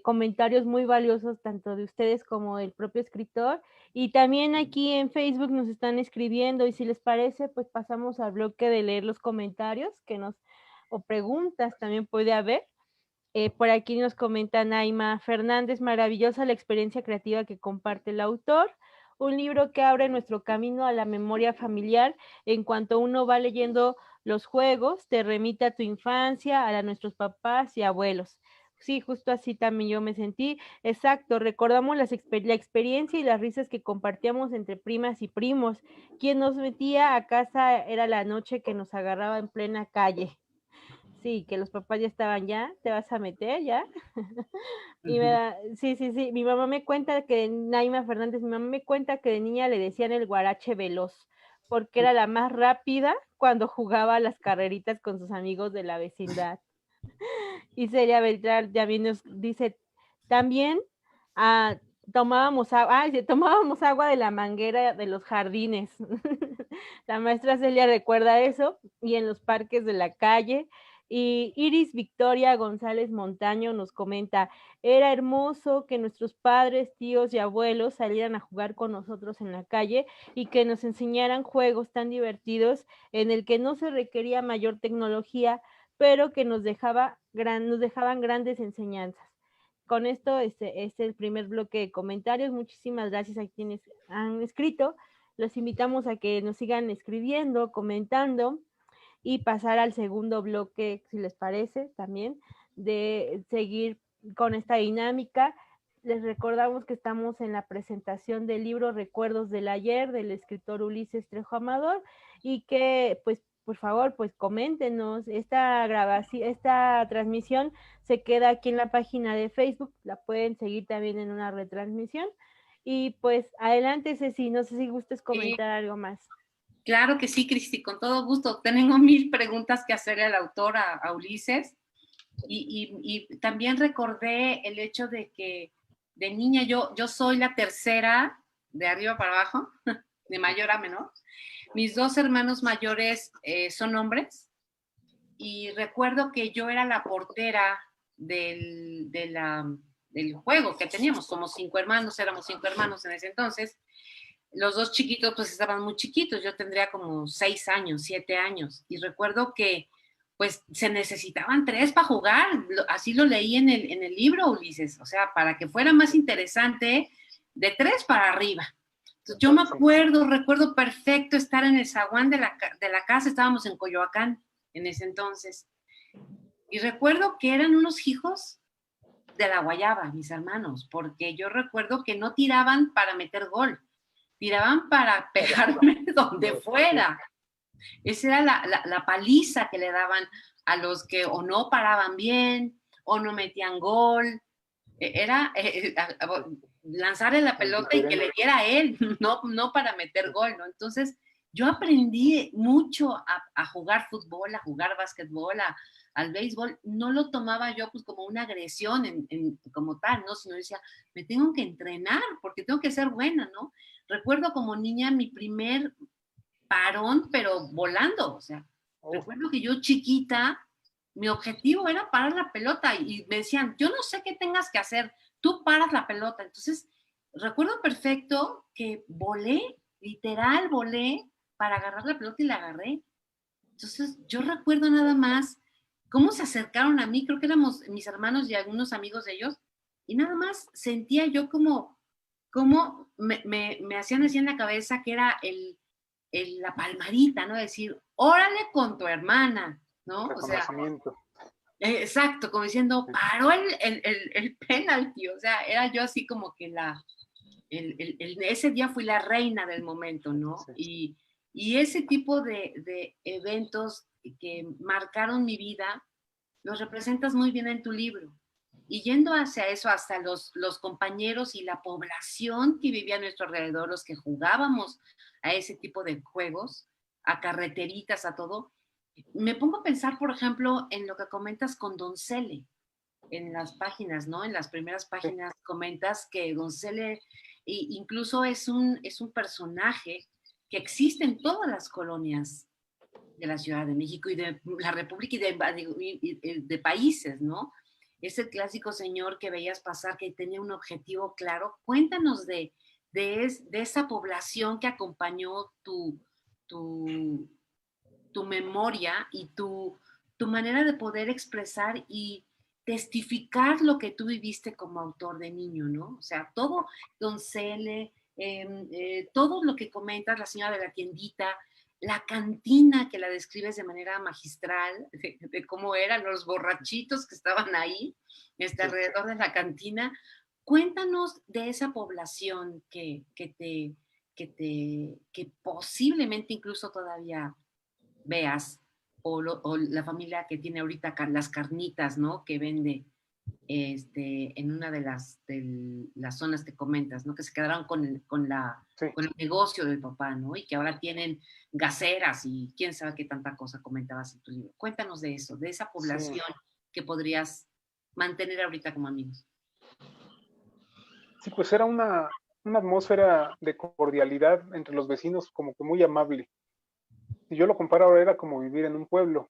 Speaker 1: comentarios muy valiosos tanto de ustedes como del propio escritor, y también aquí en Facebook nos están escribiendo, y si les parece, pues pasamos al bloque de leer los comentarios o preguntas también puede haber. Por aquí nos comenta Naima Fernández, maravillosa la experiencia creativa que comparte el autor, un libro que abre nuestro camino a la memoria familiar. En cuanto uno va leyendo los juegos, te remite a tu infancia, a la de nuestros papás y abuelos. Sí, justo así también yo me sentí. Exacto, recordamos la experiencia y las risas que compartíamos entre primas y primos. Quien nos metía a casa era la noche que nos agarraba en plena calle. Sí, que los papás ya estaban, ya, te vas a meter, ya. Y sí, mi mamá me cuenta que, Naima Fernández, mi mamá me cuenta que de niña le decían el guarache veloz, porque era la más rápida cuando jugaba a las carreritas con sus amigos de la vecindad. Y Celia Beltrán también nos dice, también tomábamos agua de la manguera de los jardines. La maestra Celia recuerda eso, y en los parques de la calle. Y Iris Victoria González Montaño nos comenta, era hermoso que nuestros padres, tíos y abuelos salieran a jugar con nosotros en la calle y que nos enseñaran juegos tan divertidos en el que no se requería mayor tecnología, pero que nos dejaban grandes enseñanzas. Con esto, este es el primer bloque de comentarios. Muchísimas gracias a quienes han escrito. Los invitamos a que nos sigan escribiendo, comentando, y pasar al segundo bloque, si les parece, también, de seguir con esta dinámica. Les recordamos que estamos en la presentación del libro Recuerdos del Ayer, del escritor Ulises Trejo Amador, y que, pues, por favor, pues coméntenos. Esta grabación, esta transmisión se queda aquí en la página de Facebook, la pueden seguir también en una retransmisión. Y pues adelante, Ceci, no sé si gustes comentar algo más.
Speaker 3: Claro que sí, Cristi, con todo gusto. Tengo 1000 preguntas que hacerle al autor, a Ulises, y también recordé el hecho de que de niña yo soy la tercera, de arriba para abajo, de mayor a menor. Mis 2 hermanos mayores son hombres, y recuerdo que yo era la portera del juego que teníamos. Somos 5 hermanos, éramos 5 hermanos en ese entonces. Los 2 chiquitos pues estaban muy chiquitos, yo tendría como 6 años, 7 años, y recuerdo que pues se necesitaban 3 para jugar, así lo leí en el libro, Ulises, o sea, para que fuera más interesante, de 3 para arriba. Entonces, yo me recuerdo perfecto estar en el zaguán de la casa, estábamos en Coyoacán en ese entonces, y recuerdo que eran unos hijos de la guayaba, mis hermanos, porque yo recuerdo que no tiraban para meter gol, tiraban para pegarme donde fuera. Esa era la paliza que le daban a los que o no paraban bien, o no metían gol. Era lanzarle la pelota y que le diera a él, no para meter gol, ¿no? Entonces, yo aprendí mucho a jugar fútbol, a jugar básquetbol, al béisbol. No lo tomaba yo pues como una agresión como tal, ¿no? Sino decía, me tengo que entrenar porque tengo que ser buena, ¿no? Recuerdo como niña mi primer parón, pero volando. O sea, recuerdo que yo chiquita, mi objetivo era parar la pelota y me decían, yo no sé qué tengas que hacer, tú paras la pelota. Entonces, recuerdo perfecto que volé, literal volé para agarrar la pelota y la agarré. Entonces, yo recuerdo nada más cómo se acercaron a mí, creo que éramos mis hermanos y algunos amigos de ellos, y nada más sentía yo como me hacían así en la cabeza que era la palmadita, ¿no? Decir, órale con tu hermana, ¿no? O sea, exacto, como diciendo, paró el penalti, o sea, era yo así como que ese día fui la reina del momento, ¿no? Sí. Y ese tipo de eventos que marcaron mi vida, los representas muy bien en tu libro. Y yendo hacia eso, hasta los compañeros y la población que vivía a nuestro alrededor, los que jugábamos a ese tipo de juegos, a carreteritas, a todo, me pongo a pensar, por ejemplo, en lo que comentas con Doncelle, en las páginas, ¿no? En las primeras páginas comentas que Doncelle incluso es un personaje que existe en todas las colonias de la Ciudad de México y de la República y de países, ¿no? Es el clásico señor que veías pasar, que tenía un objetivo claro. Cuéntanos de esa población que acompañó tu memoria y tu manera de poder expresar y testificar lo que tú viviste como autor de niño, ¿no? O sea, todo, Doncelle, todo lo que comentas, la señora de la tiendita, la cantina que la describes de manera magistral, de cómo eran los borrachitos que estaban ahí, alrededor de la cantina. Cuéntanos de esa población que posiblemente incluso todavía veas, o la familia que tiene ahorita las carnitas, ¿no? Que vende en una de las zonas que comentas, ¿no? Que se quedaron con el negocio del papá, ¿no? Y que ahora tienen gaseras y quién sabe qué tanta cosa comentabas en tu libro. Cuéntanos de eso, de esa población que podrías mantener ahorita como amigos.
Speaker 2: Sí, pues era una atmósfera de cordialidad entre los vecinos, como que muy amable. Si yo lo comparo ahora, era como vivir en un pueblo.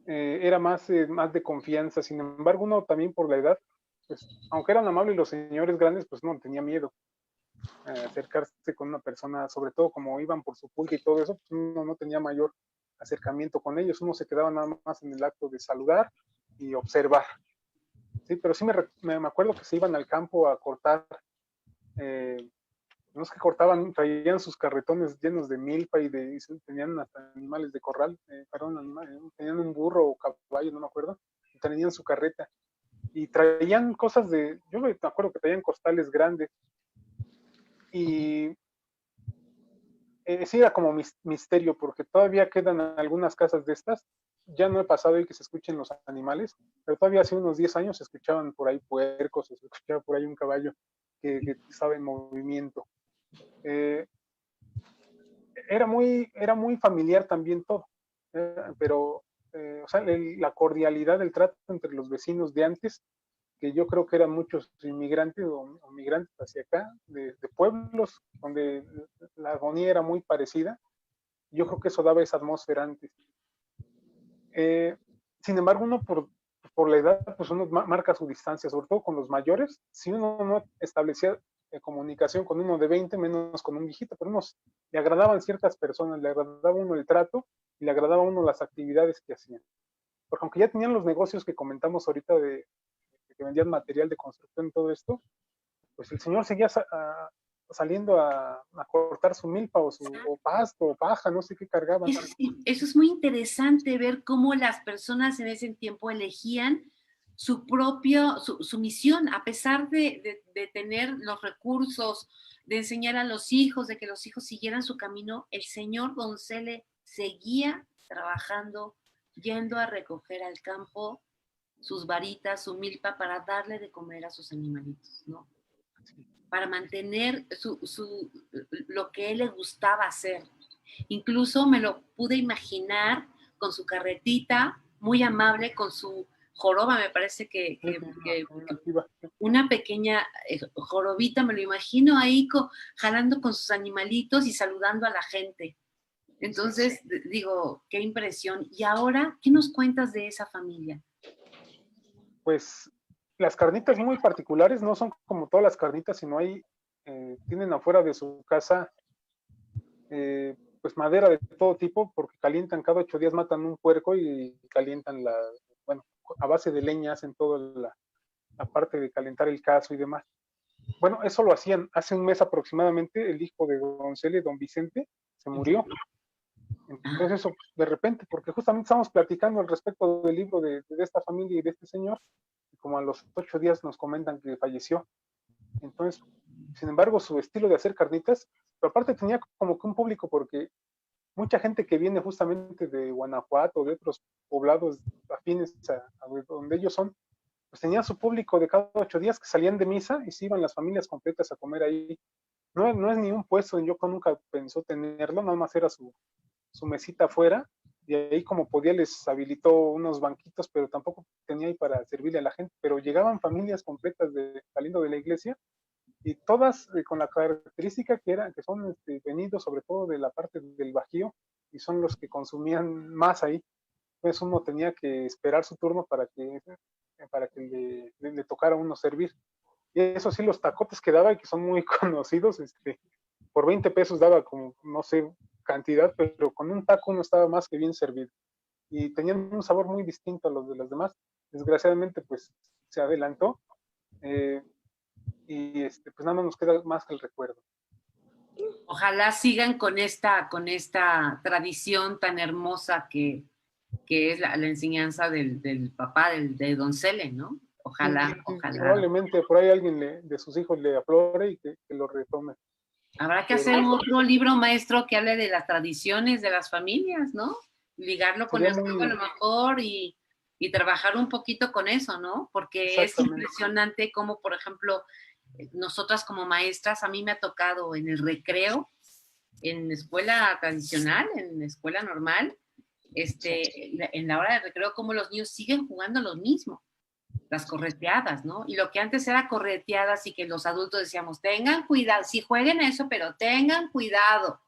Speaker 2: Era más de confianza. Sin embargo, uno también por la edad, pues, aunque eran amables los señores grandes, pues no, tenía miedo acercarse con una persona, sobre todo como iban por su pulque y todo eso, pues uno no tenía mayor acercamiento con ellos. Uno se quedaba nada más en el acto de saludar y observar. Sí, pero sí me acuerdo que se iban al campo a cortar, no es que cortaban, traían sus carretones llenos de milpa y tenían hasta animales de corral, tenían un burro o caballo, no me acuerdo, y tenían su carreta. Y traían cosas yo me acuerdo que traían costales grandes. Y sí era como misterio, porque todavía quedan algunas casas de estas. Ya no he pasado y que se escuchen los animales, pero todavía hace unos 10 años se escuchaban por ahí puercos, se escuchaba por ahí un caballo que estaba en movimiento. Era muy familiar también todo, pero o sea, la cordialidad del trato entre los vecinos de antes, que yo creo que eran muchos inmigrantes o migrantes hacia acá, de pueblos donde la armonía era muy parecida. Yo creo que eso daba esa atmósfera antes. Sin embargo, uno por la edad, pues uno marca su distancia, sobre todo con los mayores. Si uno no establecía comunicación con uno de 20, menos con un viejito, pero le agradaban ciertas personas, le agradaba a uno el trato y le agradaba a uno las actividades que hacían. Porque aunque ya tenían los negocios que comentamos ahorita de que vendían material de construcción y todo esto, pues el señor seguía saliendo a cortar su milpa o pasto o paja, no sé qué cargaban.
Speaker 3: Eso es muy interesante, ver cómo las personas en ese tiempo elegían su misión, a pesar de tener los recursos, de enseñar a los hijos, de que los hijos siguieran su camino. El señor Doncelle seguía trabajando, yendo a recoger al campo sus varitas, su milpa, para darle de comer a sus animalitos, ¿no? Para mantener lo que él le gustaba hacer. Incluso me lo pude imaginar con su carretita, muy amable, con su joroba, me parece que una pequeña jorobita, me lo imagino ahí jalando con sus animalitos y saludando a la gente. Entonces, digo, qué impresión. Y ahora, ¿qué nos cuentas de esa familia?
Speaker 2: Pues las carnitas muy particulares, no son como todas las carnitas, sino tienen afuera de su casa pues madera de todo tipo, porque calientan cada 8 días, matan un puerco y calientan bueno, a base de leña hacen toda la parte de calentar el cazo y demás. Bueno, eso lo hacían hace un mes aproximadamente. El hijo de don Cele, don Vicente, se murió. Entonces eso, de repente, porque justamente estamos platicando al respecto del libro de esta familia y de este señor, y como a los 8 días nos comentan que falleció. Entonces, sin embargo, su estilo de hacer carnitas, pero aparte tenía como que un público, porque mucha gente que viene justamente de Guanajuato, de otros poblados afines a donde ellos son, pues tenía su público de cada 8 días que salían de misa y se iban las familias completas a comer ahí. No es ni un puesto, yo nunca pensó tenerlo, nada más era su mesita afuera, y ahí como podía les habilitó unos banquitos, pero tampoco tenía ahí para servirle a la gente, pero llegaban familias completas saliendo de la iglesia, y todas con la característica que son venidos sobre todo de la parte del Bajío, y son los que consumían más ahí. Entonces uno tenía que esperar su turno para que le tocara a uno servir. Y eso sí, los tacotes que daba, y que son muy conocidos, por 20 pesos daba como, no sé, cantidad, pero con un taco uno estaba más que bien servido. Y tenían un sabor muy distinto a los de las demás. Desgraciadamente, pues, se adelantó. Y pues nada más nos queda más que el recuerdo.
Speaker 3: Ojalá sigan con esta tradición tan hermosa que es la enseñanza del papá, de don Cele, ¿no? Ojalá,
Speaker 2: sí,
Speaker 3: ojalá.
Speaker 2: Probablemente por ahí alguien de sus hijos le aflore y que lo retome.
Speaker 3: Habrá que hacer otro libro, maestro, que hable de las tradiciones de las familias, ¿no? Ligarlo con el juego a lo mejor y trabajar un poquito con eso, ¿no? Porque es impresionante cómo, por ejemplo, nosotras como maestras, a mí me ha tocado en el recreo, en escuela tradicional, en escuela normal, en la hora de recreo, cómo los niños siguen jugando lo mismo, las correteadas, ¿no? Y lo que antes era correteadas y que los adultos decíamos, tengan cuidado, sí jueguen eso, pero tengan cuidado,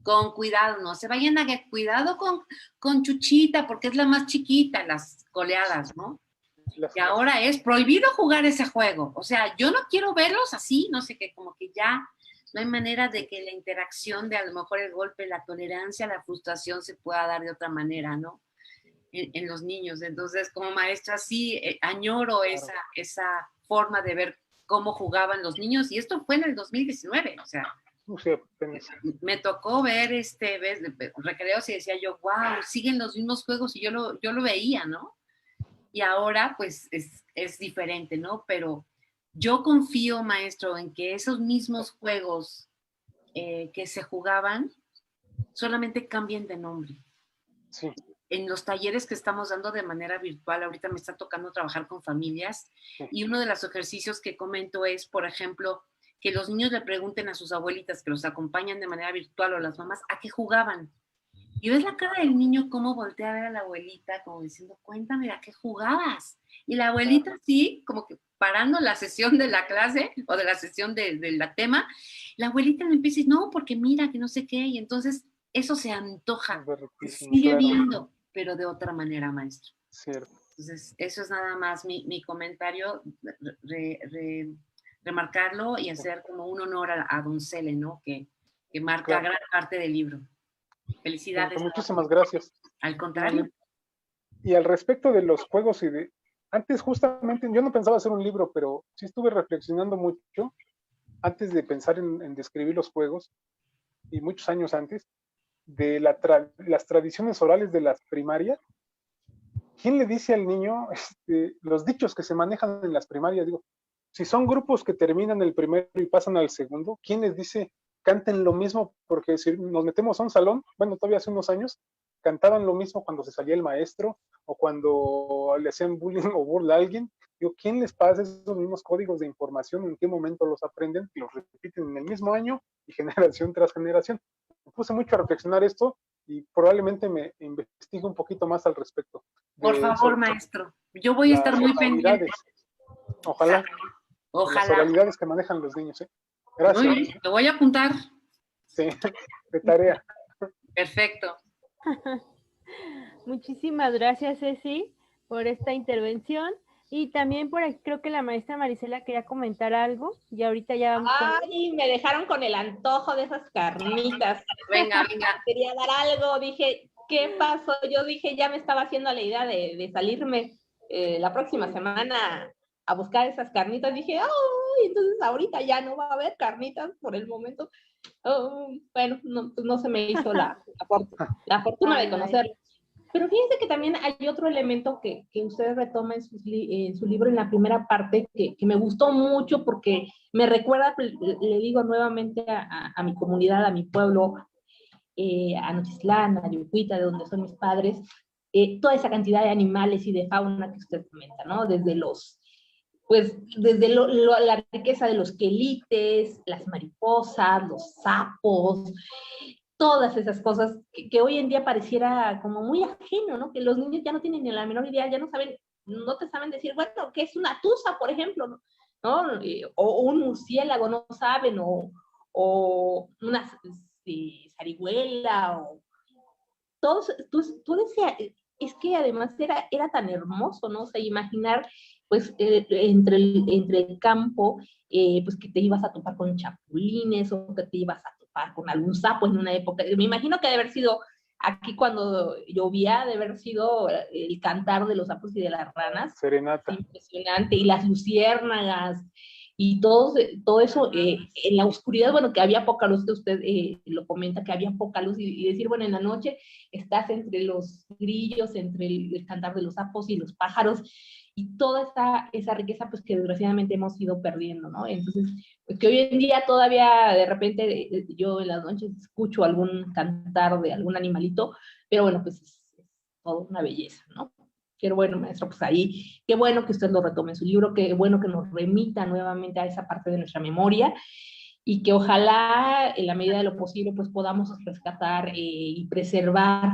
Speaker 3: con cuidado, no se vayan a cuidado con Chuchita, porque es la más chiquita, las coleadas, ¿no? Y ahora es prohibido jugar ese juego. O sea, yo no quiero verlos así, no sé qué, como que ya no hay manera de que la interacción de a lo mejor el golpe, la tolerancia, la frustración se pueda dar de otra manera, ¿no? En los niños. Entonces, como maestra, sí, añoro esa forma de ver cómo jugaban los niños, y esto fue en el 2019, o sea, me tocó ver recreos y decía yo, wow, siguen los mismos juegos, y yo lo veía, ¿no? Y ahora, pues, es diferente, ¿no? Pero yo confío, maestro, en que esos mismos juegos que se jugaban solamente cambien de nombre.
Speaker 2: Sí.
Speaker 3: En los talleres que estamos dando de manera virtual, ahorita me está tocando trabajar con familias, y uno de los ejercicios que comento es, por ejemplo, que los niños le pregunten a sus abuelitas que los acompañan de manera virtual, o las mamás, a qué jugaban. Y ves la cara del niño cómo voltea a ver a la abuelita, como diciendo, cuéntame, ¿a qué jugabas? Y la abuelita sí, como que parando la sesión de la clase o de la sesión de la tema, la abuelita le empieza a decir, no, porque mira, que no sé qué, y entonces eso se antoja, se sigue viendo, pero de otra manera, maestro.
Speaker 2: Cierto.
Speaker 3: Entonces, eso es nada más mi comentario, remarcarlo y hacer como un honor a don Cele, ¿no? Que marca gran parte del libro. Felicidades.
Speaker 2: Muchísimas gracias.
Speaker 3: Al contrario.
Speaker 2: Y al respecto de los juegos antes justamente yo no pensaba hacer un libro, pero sí estuve reflexionando mucho antes de pensar en describir los juegos, y muchos años antes, de las tradiciones orales de las primarias. ¿Quién le dice al niño los dichos que se manejan en las primarias? Digo, si son grupos que terminan el primero y pasan al segundo, ¿quién les dice canten lo mismo? Porque si nos metemos a un salón, bueno, todavía hace unos años, cantaban lo mismo cuando se salía el maestro o cuando le hacían bullying o burla a alguien. Digo, ¿quién les pasa esos mismos códigos de información? ¿En qué momento los aprenden? Y los repiten en el mismo año y generación tras generación. Me puse mucho a reflexionar esto y probablemente me investigue un poquito más al respecto.
Speaker 3: Por favor, maestro. Yo voy a estar muy pendiente.
Speaker 2: Ojalá. Las oralidades que manejan los niños. Gracias.
Speaker 3: Muy bien, lo voy a apuntar.
Speaker 2: Sí, de tarea.
Speaker 3: Perfecto.
Speaker 1: Muchísimas gracias, Ceci, por esta intervención. Y también por aquí creo que la maestra Marisela quería comentar algo. Y ahorita ya vamos
Speaker 5: Ay, me dejaron con el antojo de esas carnitas.
Speaker 3: Venga.
Speaker 5: Quería dar algo, dije, ¿qué pasó? Yo dije, ya me estaba haciendo la idea de salirme la próxima semana a buscar esas carnitas. Dije, ¡ay! Entonces ahorita ya no va a haber carnitas por el momento. Bueno, no, pues no se me hizo la fortuna de conocerlo. Pero fíjense que también hay otro elemento que usted retoma en su libro en la primera parte que me gustó mucho porque me recuerda, le digo nuevamente a mi comunidad, a mi pueblo, a Nochislán, a Yucuita, de donde son mis padres, toda esa cantidad de animales y de fauna que usted comenta, ¿no? Desde la riqueza de los quelites, las mariposas, los sapos, todas esas cosas que hoy en día pareciera como muy ajeno, ¿no? Que los niños ya no tienen ni la menor idea, ya no te saben decir, bueno, ¿qué es una tusa, por ejemplo? ¿No? O un murciélago, no saben, o una zarigüela, o todos, tú decías, es que además era tan hermoso, ¿no? O sea, imaginar, pues, entre el campo, pues, que te ibas a topar con chapulines, o que te ibas a topar con algún sapo en una época. Me imagino que debe haber sido, aquí cuando llovía, debe haber sido el cantar de los sapos y de las ranas.
Speaker 2: Serenata.
Speaker 5: Impresionante, y las luciérnagas, y todo eso en la oscuridad, bueno, que había poca luz, que usted lo comenta, que había poca luz, y decir, bueno, en la noche estás entre los grillos, entre el cantar de los sapos y los pájaros, y toda esa riqueza, pues, que desgraciadamente hemos ido perdiendo, ¿no? Entonces, pues, que hoy en día todavía de repente yo en las noches escucho algún cantar de algún animalito, pero bueno, pues es toda una belleza, ¿no? Pero bueno, maestro, pues ahí, qué bueno que usted lo retome en su libro, qué bueno que nos remita nuevamente a esa parte de nuestra memoria, y que ojalá, en la medida de lo posible, pues podamos rescatar y preservar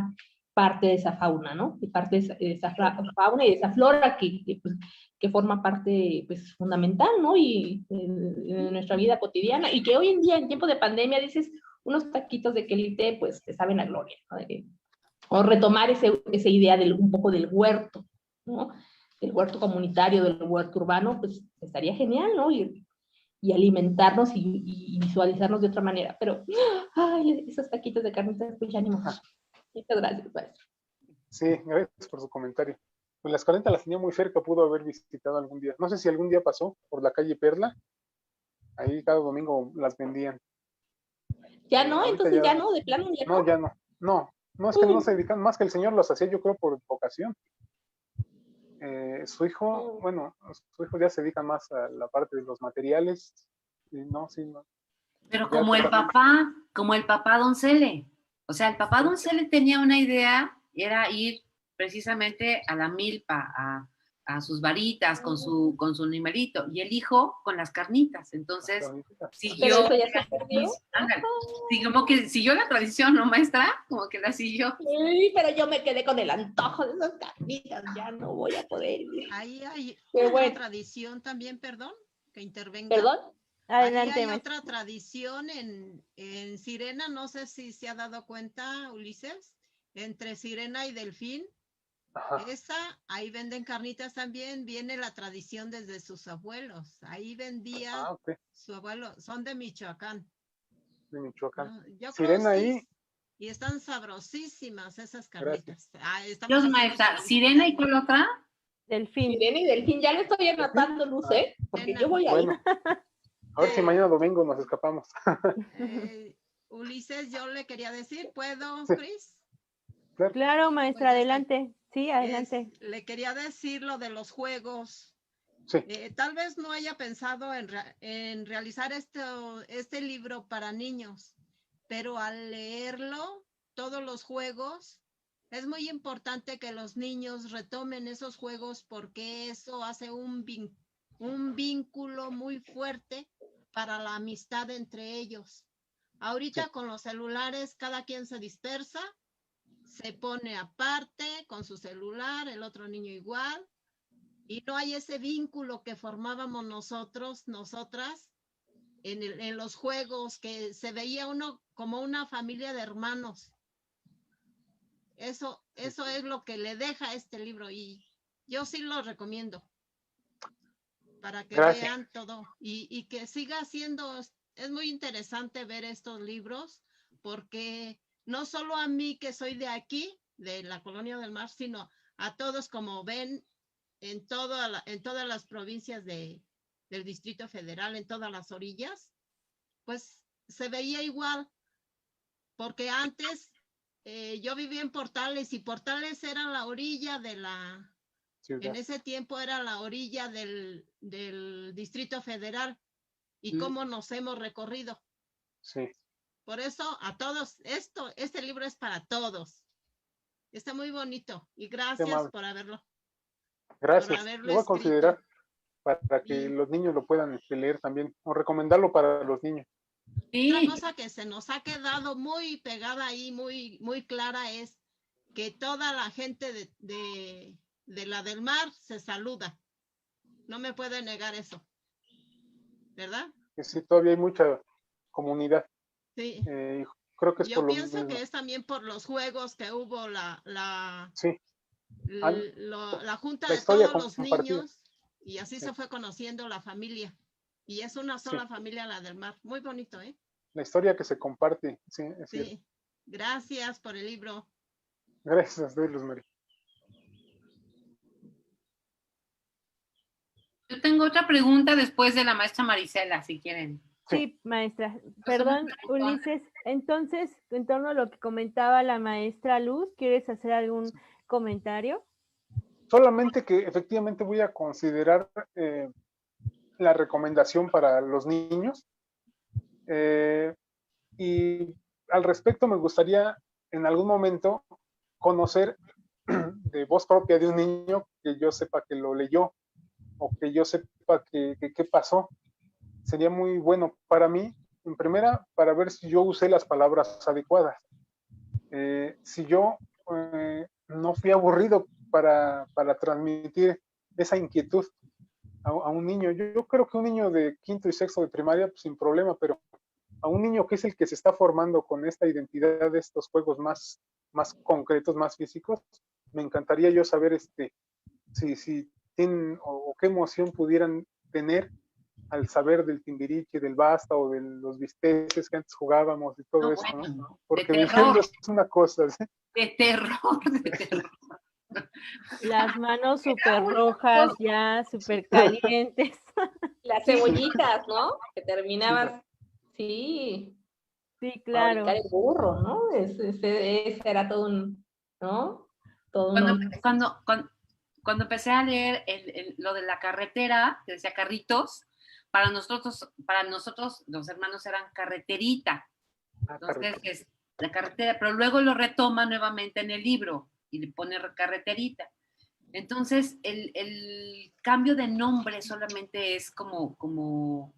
Speaker 5: parte de esa fauna, ¿no? Y parte de esa fauna y de esa flora que forma parte, pues, fundamental, ¿no? Y en nuestra vida cotidiana, y que hoy en día, en tiempo de pandemia, dices, unos taquitos de quelite, pues, te saben a gloria, ¿no? O retomar esa idea un poco del huerto, ¿no? Del huerto comunitario, del huerto urbano, pues estaría genial, ¿no? Y alimentarnos y visualizarnos de otra manera. Pero, ay, esos taquitos de carnitas, pues ya ni modo. Muchas gracias, maestro.
Speaker 2: Sí, gracias por su comentario. Pues las carnitas las tenía muy cerca, pudo haber visitado algún día. No sé si algún día pasó por la calle Perla. Ahí cada domingo las vendían.
Speaker 5: Ya no, entonces ya no, de plano ya no.
Speaker 2: No, ya no. No, es que no se dedican, más que el señor los hacía, yo creo, por vocación. Su hijo ya se dedica más a la parte de los materiales. No.
Speaker 3: Pero como el papá Doncelle. O sea, el papá Doncelle tenía una idea, era ir precisamente a la milpa, a sus varitas con su animalito, y el hijo con las carnitas. Entonces, siguió, como que siguió la tradición, ¿no, maestra? Como que la siguió.
Speaker 5: Sí, pero yo me quedé con el antojo de esas carnitas, ya no voy a poder.
Speaker 4: Ahí hay otra tradición también, perdón, que intervenga.
Speaker 5: ¿Perdón?
Speaker 1: Adelante,
Speaker 4: ahí hay otra tradición en Sirena, no sé si se ha dado cuenta, Ulises, entre Sirena y Delfín. Ajá. Ahí venden carnitas también, viene la tradición desde sus abuelos. Ahí vendía su abuelo, son de Michoacán.
Speaker 2: De Michoacán.
Speaker 4: Yo
Speaker 2: Sirena
Speaker 4: creo,
Speaker 2: ahí.
Speaker 4: Sí, y están sabrosísimas esas carnitas.
Speaker 3: Dios, maestra, ¿Sirena y cuál otra?
Speaker 1: Delfín.
Speaker 5: Sirena y Delfín, ya le estoy anotando, Luz, porque yo voy a ir.
Speaker 2: A ver si mañana domingo nos escapamos.
Speaker 4: Ulises, yo le quería decir, ¿puedo, Cris?
Speaker 1: Claro, maestra, pues adelante. Sí, adelante.
Speaker 4: Le quería decir lo de los juegos.
Speaker 2: Sí.
Speaker 4: Tal vez no haya pensado en realizar este libro para niños, pero al leerlo, todos los juegos, es muy importante que los niños retomen esos juegos porque eso hace un vínculo muy fuerte para la amistad entre ellos. Ahorita con los celulares cada quien se dispersa se pone aparte con su celular, el otro niño igual, y no hay ese vínculo que formábamos nosotros, nosotras, en los juegos, que se veía uno como una familia de hermanos. Eso es lo que le deja este libro, y yo sí lo recomiendo para que vean todo y que siga siendo. Es muy interesante ver estos libros, porque no solo a mí, que soy de aquí, de la Colonia del Mar, sino a todos, como ven, en todas las provincias del Distrito Federal, en todas las orillas, pues se veía igual, porque antes yo vivía en Portales, y Portales era la orilla de la ciudad. En ese tiempo era la orilla del Distrito Federal, y cómo nos hemos recorrido.
Speaker 2: Sí.
Speaker 4: Por eso, a todos, este libro es para todos. Está muy bonito, y gracias por haberlo.
Speaker 2: Gracias, lo voy a considerar para que los niños lo puedan leer también, o recomendarlo para los niños.
Speaker 4: Sí. Otra cosa que se nos ha quedado muy pegada ahí, muy, muy clara, es que toda la gente de la del mar se saluda. No me puede negar eso, ¿verdad?
Speaker 2: Que sí, todavía hay mucha comunidad.
Speaker 4: Sí.
Speaker 2: Creo que es
Speaker 4: yo
Speaker 2: por lo
Speaker 4: pienso
Speaker 2: mismo.
Speaker 4: que es también por los juegos que hubo,
Speaker 2: sí.
Speaker 4: la junta
Speaker 2: la
Speaker 4: de todos los
Speaker 2: compartida.
Speaker 4: niños, y así se fue conociendo la familia, y es una sola familia, la del mar. Muy bonito, ¿eh?
Speaker 2: La historia que se comparte, sí, es cierto.
Speaker 4: Gracias por el libro.
Speaker 2: Gracias, Luz María.
Speaker 3: Yo tengo otra pregunta después de la maestra Marisela, si quieren.
Speaker 1: Sí, maestra. Perdón, Ulises. Entonces, en torno a lo que comentaba la maestra Luz, ¿quieres hacer algún comentario?
Speaker 2: Solamente que efectivamente voy a considerar la recomendación para los niños. Y al respecto me gustaría en algún momento conocer de voz propia de un niño, que yo sepa que lo leyó, o que yo sepa qué pasó. Sería muy bueno para mí, en primera, para ver si yo usé las palabras adecuadas. Si yo no fui aburrido para transmitir esa inquietud a un niño. Yo creo que un niño de quinto y sexto de primaria, pues, sin problema, pero a un niño que es el que se está formando con esta identidad de estos juegos más concretos, más físicos, me encantaría yo saber si tienen o qué emoción pudieran tener al saber del Timbiriche, del Basta o de los bisteces que antes jugábamos y todo eso, ¿no? Porque viviendo es una cosa, ¿sí?
Speaker 3: De terror, de terror.
Speaker 1: Las manos súper rojas, ya súper calientes.
Speaker 5: Las cebollitas, ¿no? Que terminabas, sí.
Speaker 1: Sí, claro.
Speaker 5: El burro, ¿no? Ese era todo un, ¿no? Todo
Speaker 3: cuando empecé a leer lo de la carretera, que decía carritos, para nosotros los hermanos eran carreterita. Entonces, la carretera, pero luego lo retoma nuevamente en el libro y le pone carreterita. Entonces, el cambio de nombre solamente es como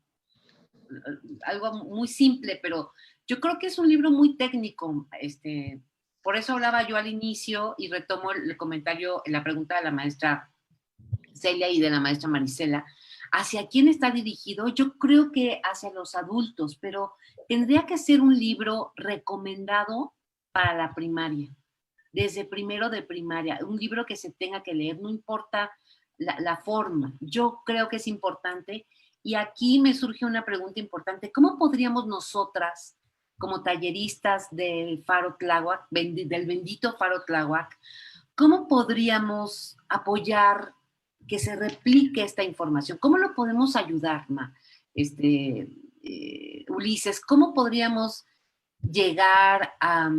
Speaker 3: algo muy simple, pero yo creo que es un libro muy técnico. Por eso hablaba yo al inicio y retomo el comentario, la pregunta de la maestra Celia y de la maestra Marisela. ¿Hacia quién está dirigido? Yo creo que hacia los adultos, pero tendría que ser un libro recomendado para la primaria, desde primero de primaria, un libro que se tenga que leer, no importa la forma. Yo creo que es importante, y aquí me surge una pregunta importante. ¿Cómo podríamos nosotras, como talleristas del Faro Tláhuac, del bendito Faro Tláhuac, cómo podríamos apoyar que se replique esta información? ¿Cómo lo podemos ayudar, Ulises? ¿Cómo podríamos llegar a...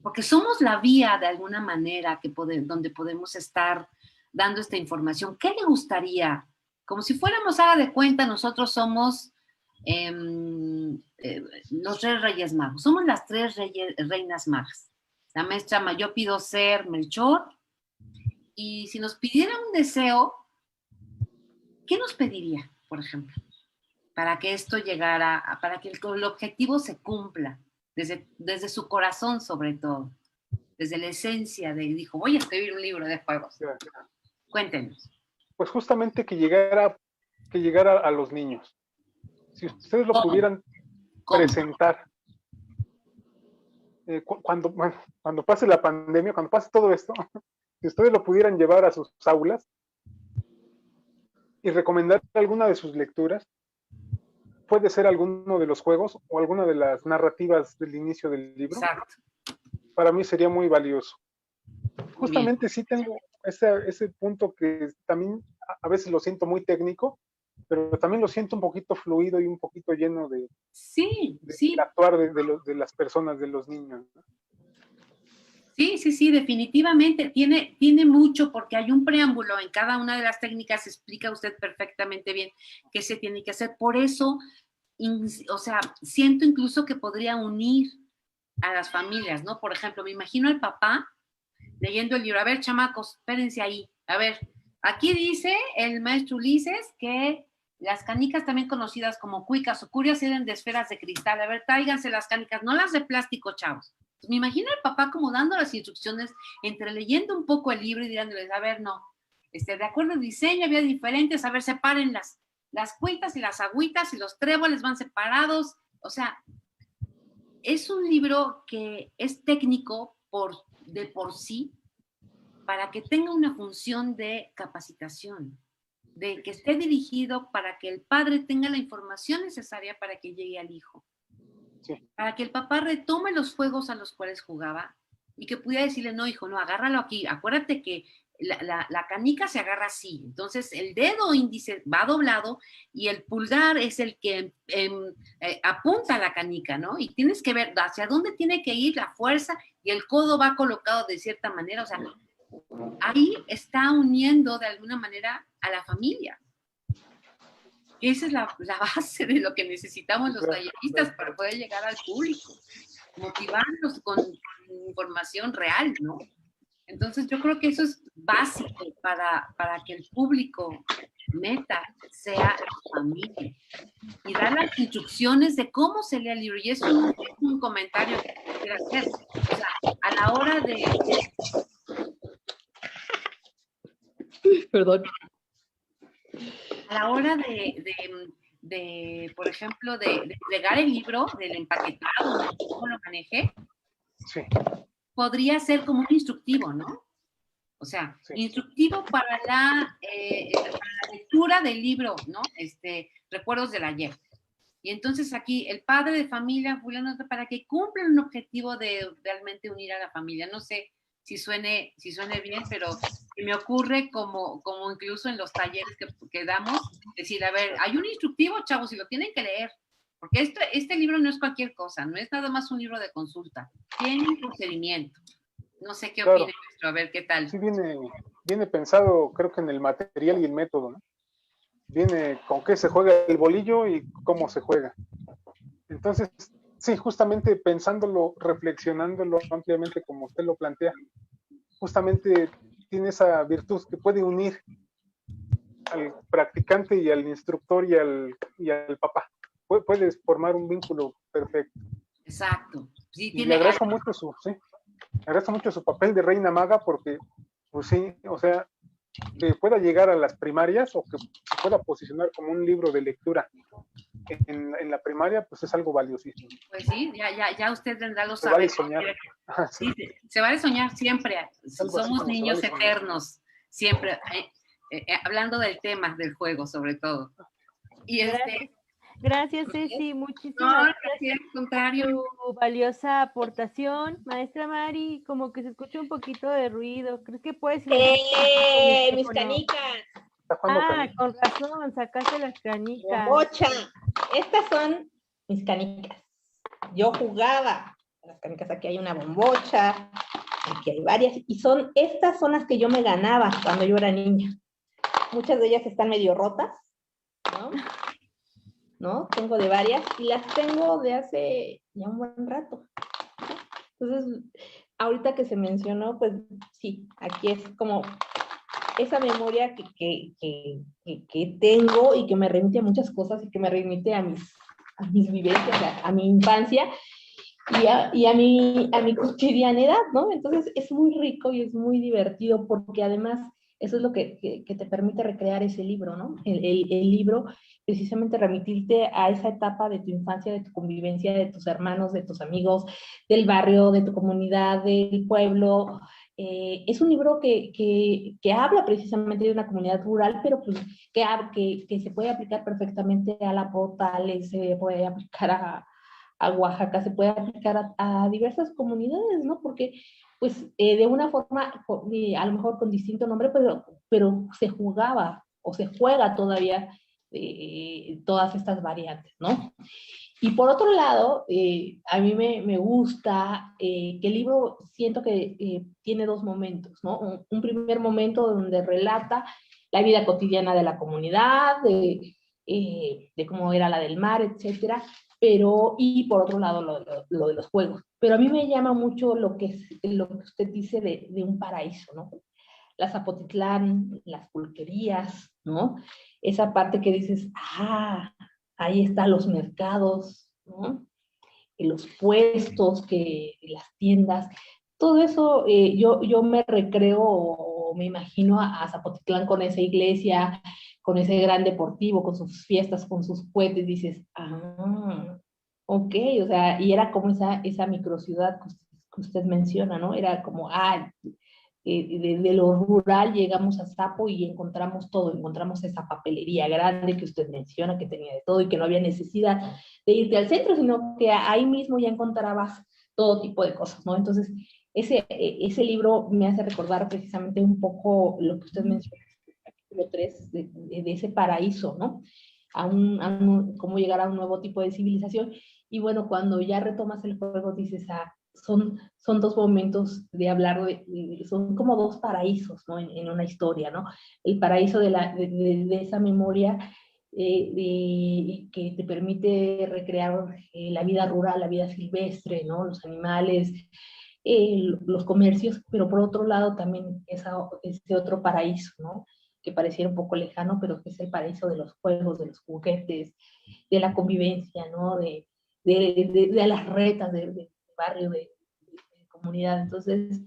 Speaker 3: porque somos la vía de alguna manera donde podemos estar dando esta información? ¿Qué le gustaría? Como si fuéramos, haga de cuenta, nosotros somos los tres Reyes Magos. Somos las tres reinas magas. La maestra, yo pido ser Melchor, y si nos pidiera un deseo, ¿qué nos pediría, por ejemplo? Para que esto llegara, para que el objetivo se cumpla, desde su corazón sobre todo. desde la esencia dijo, voy a escribir un libro de juegos? Cuéntenos.
Speaker 2: Pues justamente que llegara a los niños. Si ustedes lo pudieran presentar, cuando pase la pandemia, cuando pase todo esto, si ustedes lo pudieran llevar a sus aulas y recomendar alguna de sus lecturas, puede ser alguno de los juegos o alguna de las narrativas del inicio del libro.
Speaker 3: Exacto.
Speaker 2: Para mí sería muy valioso. Justamente sí tengo ese punto que también a veces lo siento muy técnico, pero también lo siento un poquito fluido y un poquito lleno de actuar de las personas, de los niños, ¿no?
Speaker 3: Sí, definitivamente tiene mucho, porque hay un preámbulo en cada una de las técnicas, explica usted perfectamente bien qué se tiene que hacer. Por eso, o sea, siento incluso que podría unir a las familias, ¿no? Por ejemplo, me imagino al papá leyendo el libro. A ver, chamacos, espérense ahí. A ver, aquí dice el maestro Ulises que las canicas, también conocidas como cuicas o curias, salen de esferas de cristal. A ver, tráiganse las canicas, no las de plástico, chavos. Pues me imagino al papá como dando las instrucciones, entre leyendo un poco el libro y dándoles, a ver, no, de acuerdo al diseño había diferentes, a ver, separen las cuitas y las agüitas y los tréboles van separados. O sea, es un libro que es técnico de por sí, para que tenga una función de capacitación, de que esté dirigido para que el padre tenga la información necesaria para que llegue al hijo. Sí. Para que el papá retome los juegos a los cuales jugaba y que pudiera decirle, no, hijo, no, agárralo aquí. Acuérdate que la canica se agarra así. Entonces, el dedo índice va doblado y el pulgar es el que apunta a la canica, ¿no? Y tienes que ver hacia dónde tiene que ir la fuerza y el codo va colocado de cierta manera. O sea, ahí está uniendo de alguna manera a la familia. Esa es la base de lo que necesitamos los talleristas para poder llegar al público, motivarlos con información real, ¿no? Entonces yo creo que eso es básico para que el público meta sea la familia y dar las instrucciones de cómo se lee el libro. Y es un comentario que quiero hacer. O sea, a la hora de...
Speaker 5: Perdón.
Speaker 3: A la hora por ejemplo, de entregar el libro, del empaquetado, cómo lo maneje, sí, podría ser como un instructivo, ¿no? O sea, sí, instructivo para la lectura del libro, ¿no? Recuerdos del ayer. Y entonces aquí el padre de familia, fulano, para que cumpla un objetivo de realmente unir a la familia. No sé si suene bien, pero me ocurre como incluso en los talleres que damos, decir, a ver, hay un instructivo, chavos, y lo tienen que leer, porque este libro no es cualquier cosa, no es nada más un libro de consulta, tiene un procedimiento. No sé qué opina, maestro, a ver qué tal.
Speaker 2: Sí, viene pensado, creo que en el material y el método, ¿no? Viene con qué se juega el bolillo y cómo se juega. Entonces, sí, justamente pensándolo, reflexionándolo ampliamente como usted lo plantea, justamente tiene esa virtud que puede unir al practicante y al instructor y al papá. Puedes formar un vínculo perfecto.
Speaker 3: Exacto. Sí,
Speaker 2: y le agradezco mucho su papel de reina maga porque, pues sí, o sea, que pueda llegar a las primarias o que se pueda posicionar como un libro de lectura en la primaria, pues es algo valiosísimo.
Speaker 3: Pues sí, ya usted tendrá los
Speaker 2: sabe. Se vale soñar.
Speaker 3: Sí, se vale soñar siempre. Somos niños eternos, siempre. Hablando del tema del juego, sobre todo. Y
Speaker 1: Gracias, Ceci, muchísimas gracias por tu valiosa aportación. Maestra Mari, como que se escucha un poquito de ruido. ¿Crees que puedes ir?
Speaker 6: ¡Mis canicas!
Speaker 1: Con razón, sacaste las canicas.
Speaker 6: ¡Bombocha! Estas son mis canicas. Yo jugaba las canicas. Aquí hay una bombocha, aquí hay varias. Y estas son las que yo me ganaba cuando yo era niña. Muchas de ellas están medio rotas, ¿no? Tengo de varias y las tengo de hace ya un buen rato. Entonces, ahorita que se mencionó, pues sí, aquí es como esa memoria que tengo y que me remite a muchas cosas y que me remite a mis vivencias, a mi infancia.
Speaker 5: y a mi cotidianidad, ¿no? Entonces es muy rico y es muy divertido porque además eso es lo que te permite recrear ese libro, ¿no? El libro, precisamente remitirte a esa etapa de tu infancia, de tu convivencia, de tus hermanos, de tus amigos, del barrio, de tu comunidad, del pueblo. Es un libro que habla precisamente de una comunidad rural, pero pues que se puede aplicar perfectamente a la Portales, se puede aplicar a Oaxaca, se puede aplicar a diversas comunidades, ¿no? Porque pues de una forma, a lo mejor con distinto nombre, pero se jugaba o se juega todavía todas estas variantes, ¿no? Y por otro lado, a mí me gusta que el libro siento que tiene dos momentos, ¿no? Un primer momento donde relata la vida cotidiana de la comunidad, de cómo era la del mar, etcétera, y por otro lado lo de los juegos. Pero a mí me llama mucho lo que usted dice de un paraíso, ¿no? La Zapotitlán, las pulquerías, ¿no? Esa parte que dices, ahí están los mercados, ¿no? Y los puestos, las tiendas, todo eso yo me recreo o me imagino a Zapotitlán con esa iglesia, con ese gran deportivo, con sus fiestas, con sus cohetes, dices, ok, o sea, y era como esa microciudad que usted menciona, ¿no? Era como, de lo rural llegamos a Zapo y encontramos todo, encontramos esa papelería grande que usted menciona, que tenía de todo y que no había necesidad de irte al centro, sino que ahí mismo ya encontrabas todo tipo de cosas, ¿no? Entonces, ese libro me hace recordar precisamente un poco lo que usted menciona en el capítulo 3 de ese paraíso, ¿no? Cómo llegar a un nuevo tipo de civilización. Y bueno, cuando ya retomas el juego, dices, son dos momentos de hablar, son como dos paraísos, ¿no? En una historia, ¿no? El paraíso de esa memoria que te permite recrear la vida rural, la vida silvestre, ¿no? Los animales, los comercios, pero por otro lado también ese otro paraíso, ¿no? Que pareciera un poco lejano, pero que es el paraíso de los juegos, de los juguetes, de la convivencia, ¿no? De las retas del barrio, de comunidad. Entonces,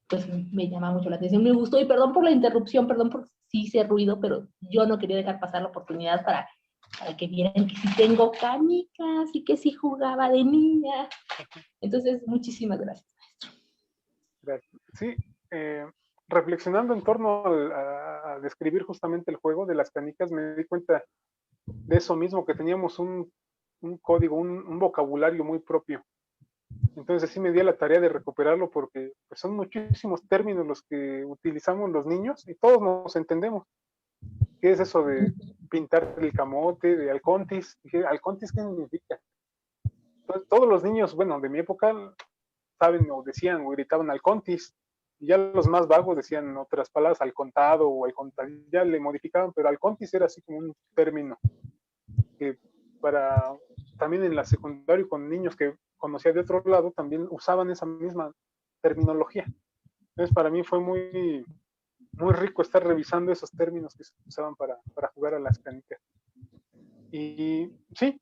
Speaker 5: pues me llama mucho la atención, me gustó, y perdón por la interrupción, perdón por si hice ruido, pero yo no quería dejar pasar la oportunidad para que vieran que sí tengo canicas y que sí jugaba de niña. Entonces, muchísimas gracias, maestro.
Speaker 2: Gracias. Sí, reflexionando en torno a describir justamente el juego de las canicas, me di cuenta de eso mismo, que teníamos un código, un vocabulario muy propio. Entonces sí me di a la tarea de recuperarlo porque pues, son muchísimos términos los que utilizamos los niños y todos nos entendemos. ¿Qué es eso de pintar el camote, de alcontis? Dije, ¿alcontis qué significa? Entonces, todos los niños, bueno, de mi época, saben o decían o gritaban alcontis, y ya los más vagos decían otras palabras, al contado o al contado, ya le modificaban, pero alcontis era así como un término que para también en la secundaria con niños que conocía de otro lado también usaban esa misma terminología. Entonces para mí fue muy, muy rico estar revisando esos términos que se usaban para jugar a las canicas. Y sí,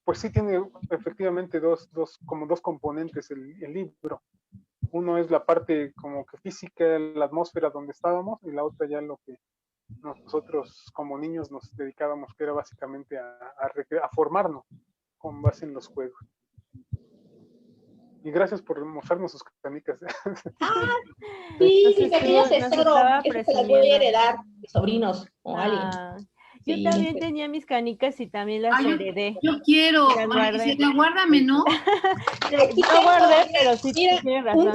Speaker 2: pues sí tiene efectivamente dos componentes el libro. Uno es la parte como que física, la atmósfera donde estábamos, y la otra ya lo que nosotros como niños nos dedicábamos, que era básicamente a formarnos con base en los juegos. Y gracias por mostrarnos sus canicas.
Speaker 4: Sí, mi pequeño tesoro, eso se las voy a heredar, mis sobrinos o alguien.
Speaker 1: Yo también tenía mis canicas y también las heredé.
Speaker 3: Yo quiero, guárdame, ¿no?
Speaker 1: No guardé, pero sí.
Speaker 4: Mira, un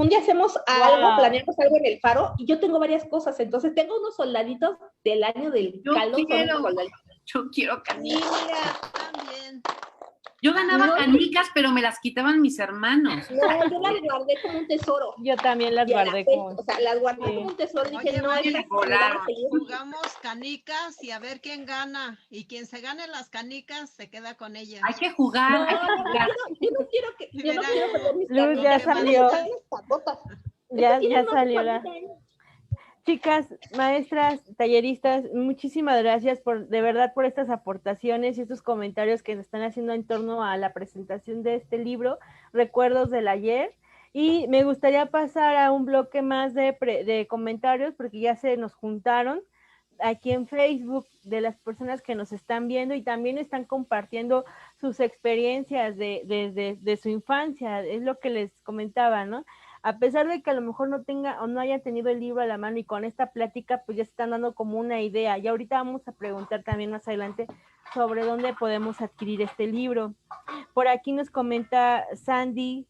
Speaker 4: día hacemos algo, planeamos algo en el Faro, y yo tengo varias cosas. Entonces tengo unos soldaditos del año del caldo.
Speaker 3: Yo quiero canicas.
Speaker 4: Mira, también.
Speaker 3: Yo ganaba canicas, pero me las quitaban mis hermanos.
Speaker 4: No, yo las guardé como un tesoro.
Speaker 1: Yo también las guardé como...
Speaker 4: O sea, las guardé como un tesoro. Dije, no,
Speaker 7: jugamos canicas y a ver quién gana. Y quien se gane las canicas se queda con ellas.
Speaker 3: Hay que jugar.
Speaker 4: Yo no quiero perder mis
Speaker 1: Luz,
Speaker 4: canicas.
Speaker 1: ya salió. Ya salió la... Chicas, maestras, talleristas, muchísimas gracias de verdad por estas aportaciones y estos comentarios que nos están haciendo en torno a la presentación de este libro, Recuerdos del Ayer. Y me gustaría pasar a un bloque más de comentarios porque ya se nos juntaron aquí en Facebook de las personas que nos están viendo y también están compartiendo sus experiencias de su infancia, es lo que les comentaba, ¿no? A pesar de que a lo mejor no tenga o no haya tenido el libro a la mano y con esta plática pues ya están dando como una idea. Y ahorita vamos a preguntar también más adelante sobre dónde podemos adquirir este libro. Por aquí nos comenta Sandy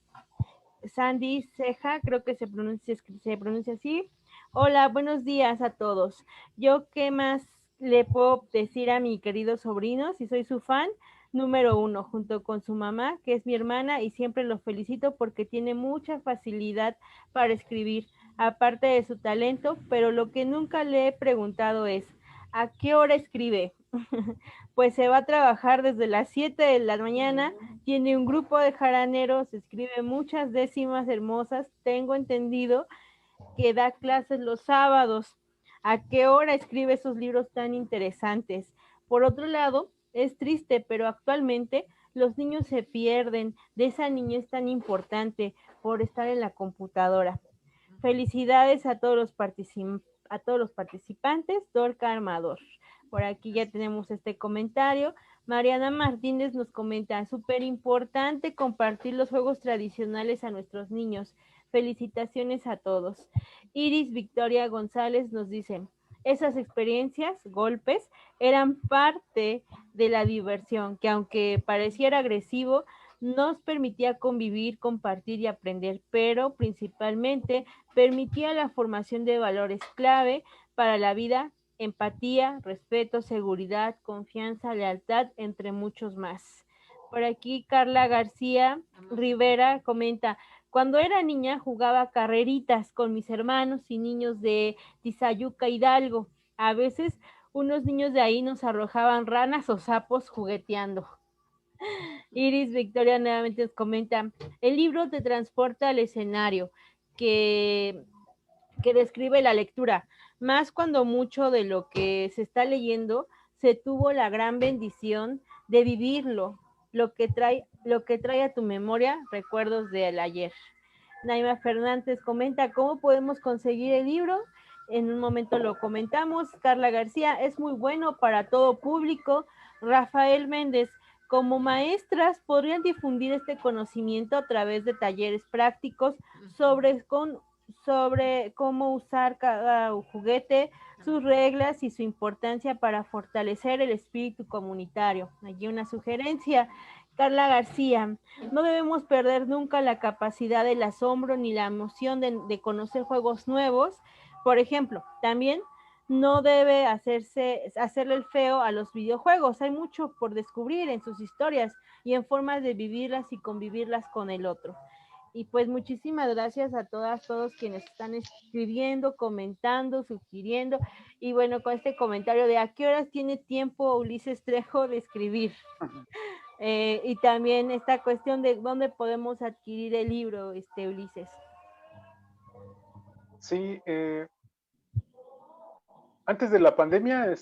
Speaker 1: Ceja, creo que se pronuncia así. Hola, buenos días a todos. Yo qué más le puedo decir a mi querido sobrino, si soy su fan número 1, junto con su mamá, que es mi hermana, y siempre lo felicito porque tiene mucha facilidad para escribir, aparte de su talento, pero lo que nunca le he preguntado es, ¿a qué hora escribe? Pues se va a trabajar desde las 7 de la mañana, tiene un grupo de jaraneros, escribe muchas décimas hermosas, tengo entendido que da clases los sábados. ¿A qué hora escribe esos libros tan interesantes? Por otro lado, es triste, pero actualmente los niños se pierden de esa niñez tan importante por estar en la computadora. Felicidades a todos los participantes, Dorca Armador. Por aquí ya tenemos este comentario. Mariana Martínez nos comenta, súper importante compartir los juegos tradicionales a nuestros niños. Felicitaciones a todos. Iris Victoria González nos dice, esas experiencias, golpes, eran parte de la diversión, que aunque pareciera agresivo, nos permitía convivir, compartir y aprender, pero principalmente permitía la formación de valores clave para la vida, empatía, respeto, seguridad, confianza, lealtad, entre muchos más. Por aquí Carla García Rivera comenta, cuando era niña jugaba carreritas con mis hermanos y niños de Tizayuca, Hidalgo. A veces unos niños de ahí nos arrojaban ranas o sapos jugueteando. Iris Victoria nuevamente nos comenta, el libro te transporta al escenario que describe la lectura, más cuando mucho de lo que se está leyendo se tuvo la gran bendición de vivirlo, lo que trae a tu memoria recuerdos del ayer. Naima Fernández comenta, ¿cómo podemos conseguir el libro? En un momento lo comentamos. Carla García, es muy bueno para todo público. Rafael Méndez, como maestras podrían difundir este conocimiento a través de talleres prácticos sobre cómo usar cada juguete, sus reglas y su importancia para fortalecer el espíritu comunitario. Aquí una sugerencia. Carla García, no debemos perder nunca la capacidad del asombro ni la emoción de conocer juegos nuevos. Por ejemplo, también no debe hacerle el feo a los videojuegos. Hay mucho por descubrir en sus historias y en formas de vivirlas y convivirlas con el otro. Y pues muchísimas gracias a todos quienes están escribiendo, comentando, sugiriendo. Y bueno, con este comentario de ¿a qué horas tiene tiempo Ulises Trejo de escribir? Y también esta cuestión de dónde podemos adquirir el libro, Ulises.
Speaker 2: Sí, antes de la pandemia,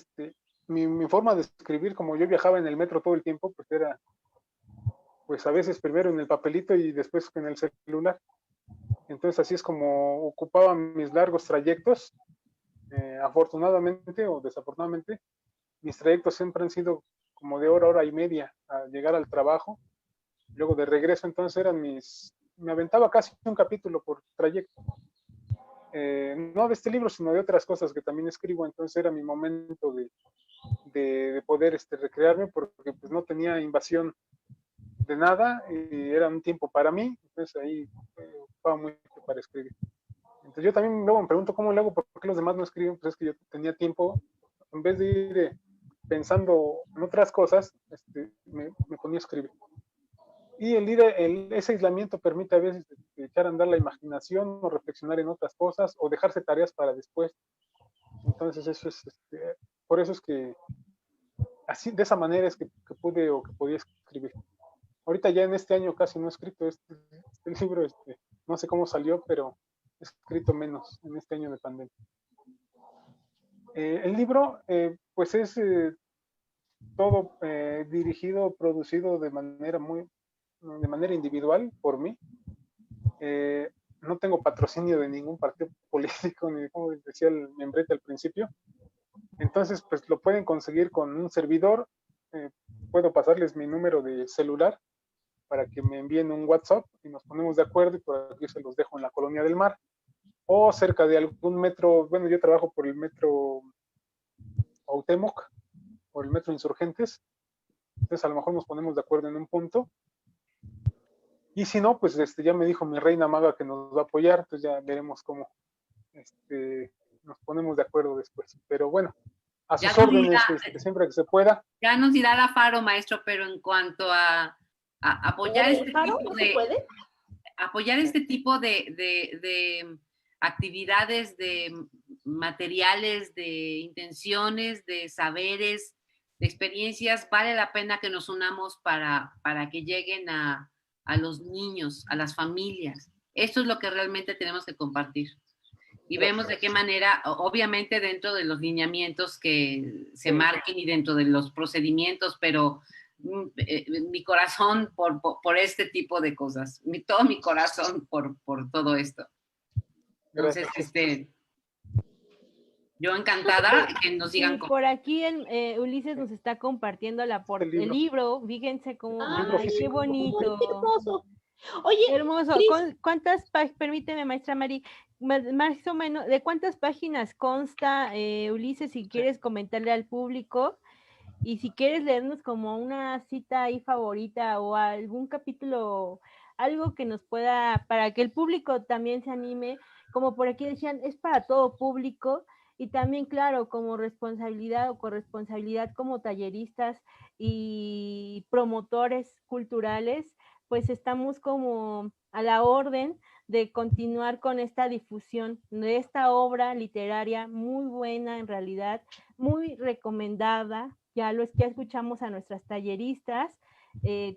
Speaker 2: mi forma de escribir, como yo viajaba en el metro todo el tiempo, pues era, pues a veces primero en el papelito y después en el celular. Entonces así es como ocupaba mis largos trayectos. Afortunadamente o desafortunadamente, mis trayectos siempre han sido como de hora y media a llegar al trabajo. Luego de regreso, entonces me aventaba casi un capítulo por trayecto. No de este libro, sino de otras cosas que también escribo. Entonces era mi momento de poder recrearme porque pues no tenía invasión de nada y era un tiempo para mí. Entonces ahí ocupaba mucho para escribir. Entonces yo también luego me pregunto cómo le hago, por qué los demás no escriben. Pues es que yo tenía tiempo, en vez de ir pensando en otras cosas, me ponía a escribir. Y ese aislamiento permite a veces echar a andar la imaginación o reflexionar en otras cosas o dejarse tareas para después. Entonces eso es, por eso es que así, de esa manera es que pude o que podía escribir. Ahorita ya en este año casi no he escrito este libro, no sé cómo salió, pero he escrito menos en este año de pandemia. El libro, pues es todo dirigido, producido de manera individual por mí. No tengo patrocinio de ningún partido político, ni como decía el membrete al principio. Entonces, pues lo pueden conseguir con un servidor. Puedo pasarles mi número de celular para que me envíen un WhatsApp y nos ponemos de acuerdo, y por aquí se los dejo en la Colonia del Mar o cerca de algún metro. Bueno, yo trabajo por el metro Autemoc, por el metro Insurgentes. Entonces a lo mejor nos ponemos de acuerdo en un punto. Y si no, pues ya me dijo mi reina maga que nos va a apoyar, entonces ya veremos cómo nos ponemos de acuerdo después. Pero bueno, a sus órdenes, siempre que se pueda.
Speaker 3: Ya nos dirá la Faro, maestro, pero en cuanto a apoyar este tipo de... Apoyar este tipo de actividades, de materiales, de intenciones, de saberes, de experiencias, vale la pena que nos unamos para que lleguen a los niños, a las familias. Esto es lo que realmente tenemos que compartir. Y vemos de qué manera, obviamente dentro de los lineamientos que se marquen y dentro de los procedimientos, pero mi corazón por este tipo de cosas, todo mi corazón por todo esto. Entonces, yo encantada que nos digan
Speaker 1: cómo. Por aquí Ulises nos está compartiendo el libro. Fíjense cómo, qué bonito.
Speaker 6: Qué hermoso. Oye,
Speaker 1: hermoso. ¿Cuántas páginas, permíteme, maestra Mari, más o menos, de cuántas páginas consta, Ulises, si quieres comentarle al público? Y si quieres leernos como una cita ahí favorita o algún capítulo, algo que nos pueda, para que el público también se anime, como por aquí decían, es para todo público, y también, claro, como responsabilidad o corresponsabilidad como talleristas y promotores culturales, pues estamos como a la orden de continuar con esta difusión de esta obra literaria muy buena en realidad, muy recomendada. Ya escuchamos a nuestras talleristas,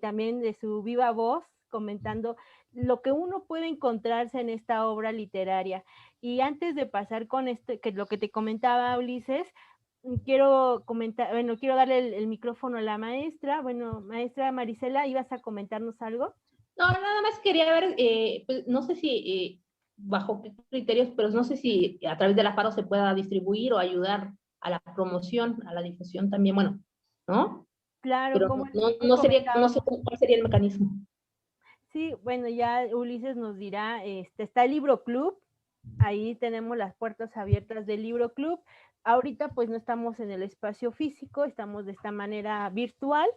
Speaker 1: también de su viva voz, comentando lo que uno puede encontrarse en esta obra literaria. Y antes de pasar con esto, que lo que te comentaba, Ulises, quiero darle el micrófono a la maestra. Bueno, maestra Marisela, ¿ibas a comentarnos algo?
Speaker 5: No, nada más quería ver, pues, no sé si bajo qué criterios, pero no sé si a través de la Faro se pueda distribuir o ayudar a la promoción, a la difusión también, bueno, ¿no?
Speaker 1: Claro,
Speaker 5: pero no sé cuál sería el mecanismo.
Speaker 1: Sí, bueno, ya Ulises nos dirá, está el Libro Club, ahí tenemos las puertas abiertas del Libro Club. Ahorita pues no estamos en el espacio físico, estamos de esta manera virtual,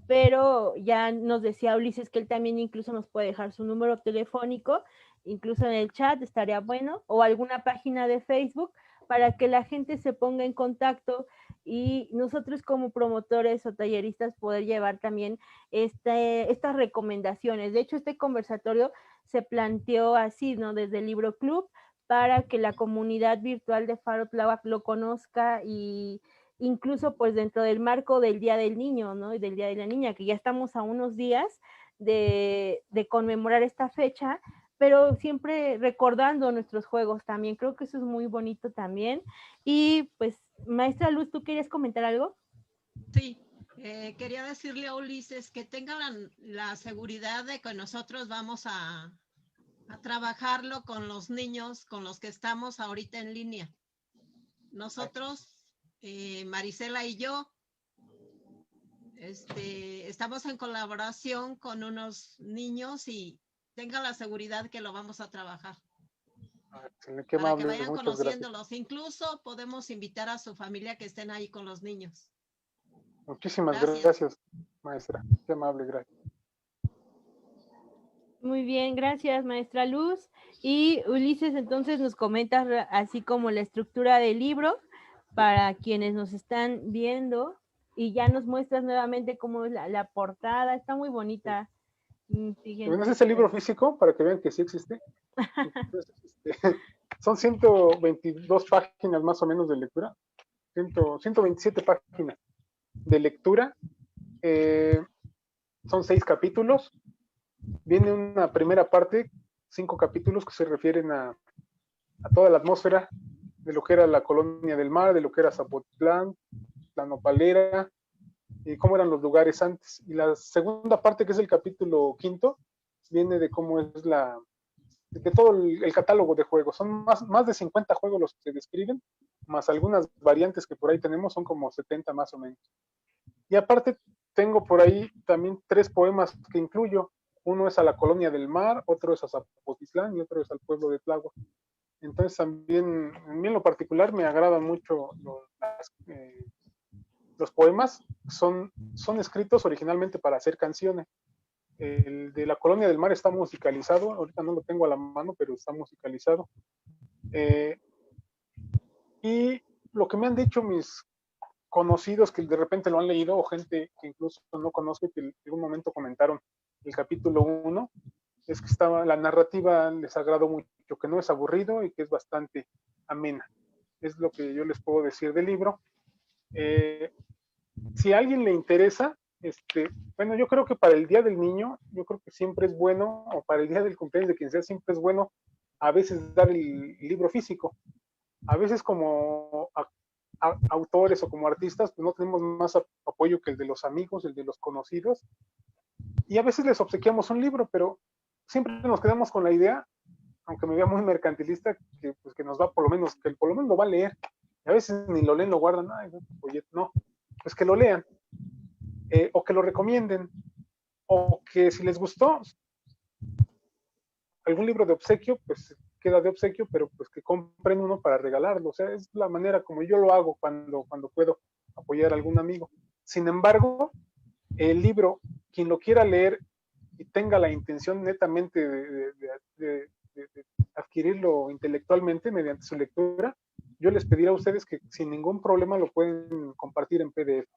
Speaker 1: pero ya nos decía Ulises que él también incluso nos puede dejar su número telefónico, incluso en el chat estaría bueno, o alguna página de Facebook, para que la gente se ponga en contacto y nosotros como promotores o talleristas poder llevar también estas recomendaciones. De hecho, este conversatorio se planteó así, ¿no? Desde el Libro Club, para que la comunidad virtual de Faro Tláhuac lo conozca, y incluso pues dentro del marco del Día del Niño, ¿no? Y del Día de la Niña, que ya estamos a unos días de conmemorar esta fecha, pero siempre recordando nuestros juegos también. Creo que eso es muy bonito también. Y pues, maestra Luz, ¿tú querías comentar algo?
Speaker 7: Sí, quería decirle a Ulises que tengan la seguridad de que nosotros vamos a trabajarlo con los niños con los que estamos ahorita en línea. Nosotros, Marisela y yo, estamos en colaboración con unos niños y tengan la seguridad que lo vamos a trabajar. Para que vayan conociéndolos. Gracias. Incluso podemos invitar a su familia que estén ahí con los niños.
Speaker 2: Muchísimas gracias, maestra. Qué amable, gracias.
Speaker 1: Muy bien, gracias, maestra Luz. Y Ulises, entonces nos comentas así como la estructura del libro para quienes nos están viendo, y ya nos muestras nuevamente cómo es la portada. Está muy bonita.
Speaker 2: Bueno, ese es el libro físico para que vean que sí existe. Entonces, son 122 páginas más o menos de lectura, 127 páginas de lectura. Son 6 capítulos. Viene una primera parte, 5 capítulos que se refieren a toda la atmósfera de lo que era la Colonia del Mar, de lo que era Zapotlán, la Nopalera, y cómo eran los lugares antes. Y la segunda parte, que es el capítulo 5, viene de cómo es de todo el catálogo de juegos. Son más de 50 juegos los que se describen, más algunas variantes que por ahí tenemos, son como 70 más o menos. Y aparte tengo por ahí también 3 poemas que incluyo. Uno es a la Colonia del Mar, otro es a Zapotitlán y otro es al pueblo de Tláhuac. Entonces también, a mí en lo particular, me agradan mucho los poemas. Son escritos originalmente para hacer canciones. El de la Colonia del Mar está musicalizado, ahorita no lo tengo a la mano, pero está musicalizado. Y lo que me han dicho mis conocidos que de repente lo han leído, o gente que incluso no conozco y que en algún momento comentaron el capítulo 1, es que la narrativa les agradó mucho, que no es aburrido y que es bastante amena. Es lo que yo les puedo decir del libro. Si a alguien le interesa, bueno, yo creo que para el Día del Niño, yo creo que siempre es bueno, o para el Día del Cumpleaños de quien sea, siempre es bueno a veces dar el libro físico. A veces como autores o como artistas, pues no tenemos más apoyo que el de los amigos, el de los conocidos, y a veces les obsequiamos un libro, pero siempre nos quedamos con la idea, aunque me vea muy mercantilista, que, pues, que nos va por lo menos lo va a leer, y a veces ni lo leen, lo guardan, oye, no, pues que lo lean, o que lo recomienden, o que si les gustó algún libro de obsequio, pues queda de obsequio, pero pues que compren uno para regalarlo. O sea, es la manera como yo lo hago cuando puedo apoyar a algún amigo. Sin embargo, el libro, quien lo quiera leer y tenga la intención netamente de adquirirlo intelectualmente mediante su lectura, yo les pediría a ustedes que sin ningún problema lo pueden compartir en PDF.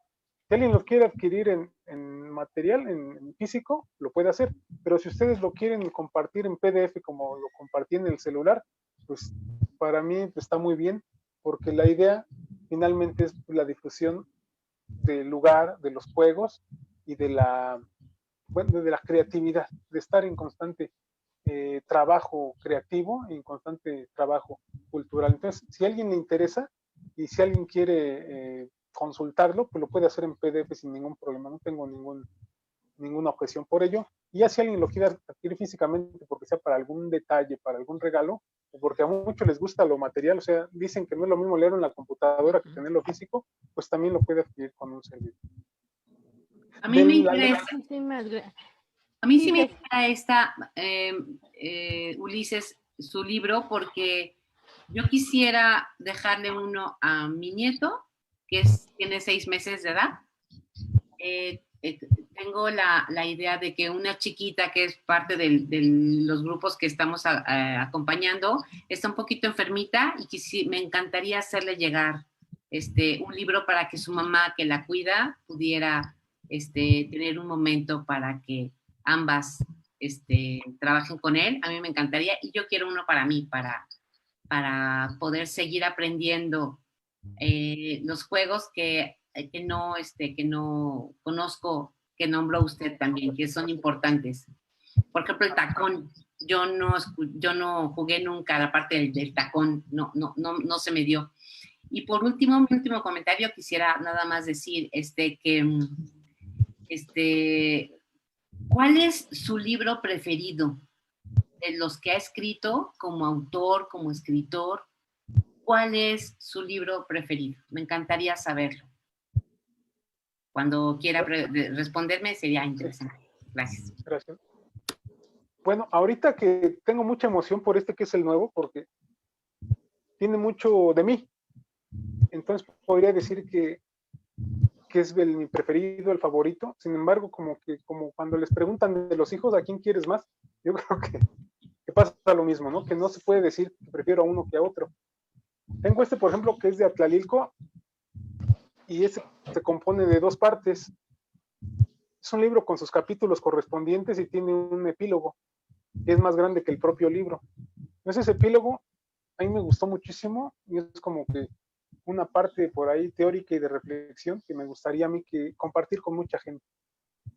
Speaker 2: Si alguien lo quiere adquirir en material, en físico, lo puede hacer. Pero si ustedes lo quieren compartir en PDF como lo compartí en el celular, pues para mí está muy bien, porque la idea finalmente es la difusión del lugar, de los juegos y de la creatividad, de estar en constante trabajo creativo, en constante trabajo cultural. Entonces, si a alguien le interesa y si alguien quiere consultarlo, pues lo puede hacer en PDF sin ningún problema, no tengo ninguna objeción por ello. Y ya si alguien lo quiere adquirir físicamente, porque sea para algún detalle, para algún regalo, o porque a muchos les gusta lo material, o sea, dicen que no es lo mismo leerlo en la computadora que tenerlo físico, pues también lo puede adquirir con un servidor.
Speaker 3: A mí me interesa. A mí sí me interesa Ulises, su libro, porque yo quisiera dejarle uno a mi nieto, que tiene 6 meses de edad. Tengo la idea de que una chiquita que es parte de los grupos que estamos acompañando está un poquito enfermita y que me encantaría hacerle llegar un libro para que su mamá, que la cuida, pudiera tener un momento para que ambas trabajen con él. A mí me encantaría, y yo quiero uno para mí, para poder seguir aprendiendo los juegos que no conozco, que nombró usted también, que son importantes. Por ejemplo, el tacón. Yo no jugué nunca la parte del tacón, no se me dio. Y por último, mi último comentario, quisiera nada más decir ¿cuál es su libro preferido de los que ha escrito como autor, como escritor? ¿Cuál es su libro preferido? Me encantaría saberlo. Cuando quiera responderme sería interesante. Gracias.
Speaker 2: Gracias. Bueno, ahorita que tengo mucha emoción por que es el nuevo, porque tiene mucho de mí. Entonces podría decir que es mi preferido, el favorito. Sin embargo, como cuando les preguntan de los hijos, ¿a quién quieres más? Yo creo que pasa lo mismo, ¿no? Que no se puede decir que prefiero a uno que a otro. Tengo por ejemplo, que es de Atlalilco, y se compone de 2 partes. Es un libro con sus capítulos correspondientes y tiene un epílogo que es más grande que el propio libro. Entonces, ese epílogo a mí me gustó muchísimo y es como que una parte por ahí teórica y de reflexión que me gustaría a mí compartir con mucha gente.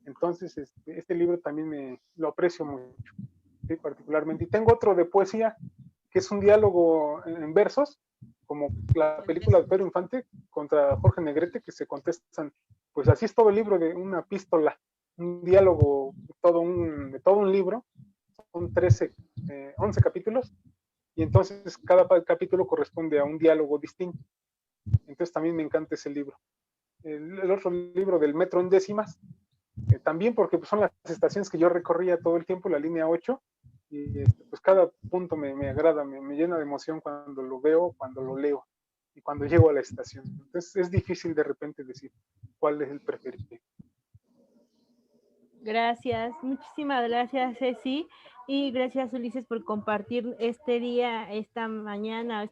Speaker 2: Entonces, este libro también lo aprecio mucho, ¿sí? Particularmente. Y tengo otro de poesía, que es un diálogo en versos como la película de Pedro Infante contra Jorge Negrete, que se contestan, pues así es todo el libro de una epístola, un diálogo, de todo un libro, son 11 capítulos, y entonces cada capítulo corresponde a un diálogo distinto. Entonces también me encanta ese libro. El otro libro del Metro en Décimas, también porque pues, son las estaciones que yo recorría todo el tiempo, la línea 8, y pues cada punto me agrada, me llena de emoción cuando lo veo, cuando lo leo y cuando llego a la estación. Entonces es difícil de repente decir cuál es el preferido.
Speaker 1: Gracias, muchísimas gracias, Ceci, y gracias, Ulises, por compartir este día, esta mañana,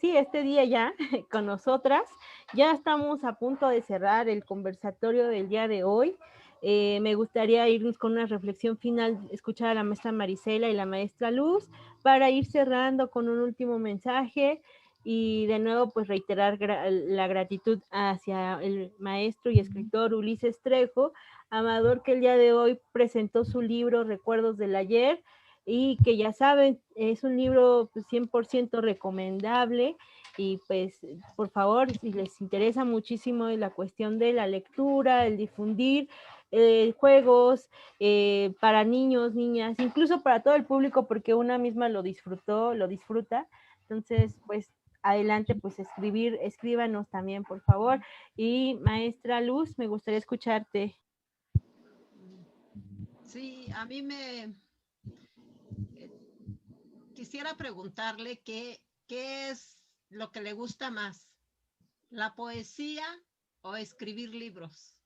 Speaker 1: este día ya con nosotras. Ya estamos a punto de cerrar el conversatorio del día de hoy. Me gustaría irnos con una reflexión final, escuchar a la maestra Marisela y la maestra Luz, para ir cerrando con un último mensaje. Y de nuevo, pues reiterar la gratitud hacia el maestro y escritor Ulises Trejo Amador, que el día de hoy presentó su libro Recuerdos del Ayer, y que ya saben, es un libro pues, 100% recomendable. Y pues por favor, si les interesa muchísimo la cuestión de la lectura, el difundir juegos para niños, niñas, incluso para todo el público, porque una misma lo disfruta. Entonces, pues adelante, pues escríbanos también, por favor. Y maestra Luz, me gustaría escucharte.
Speaker 7: Sí, a mí quisiera preguntarle qué es lo que le gusta más, la poesía o escribir libros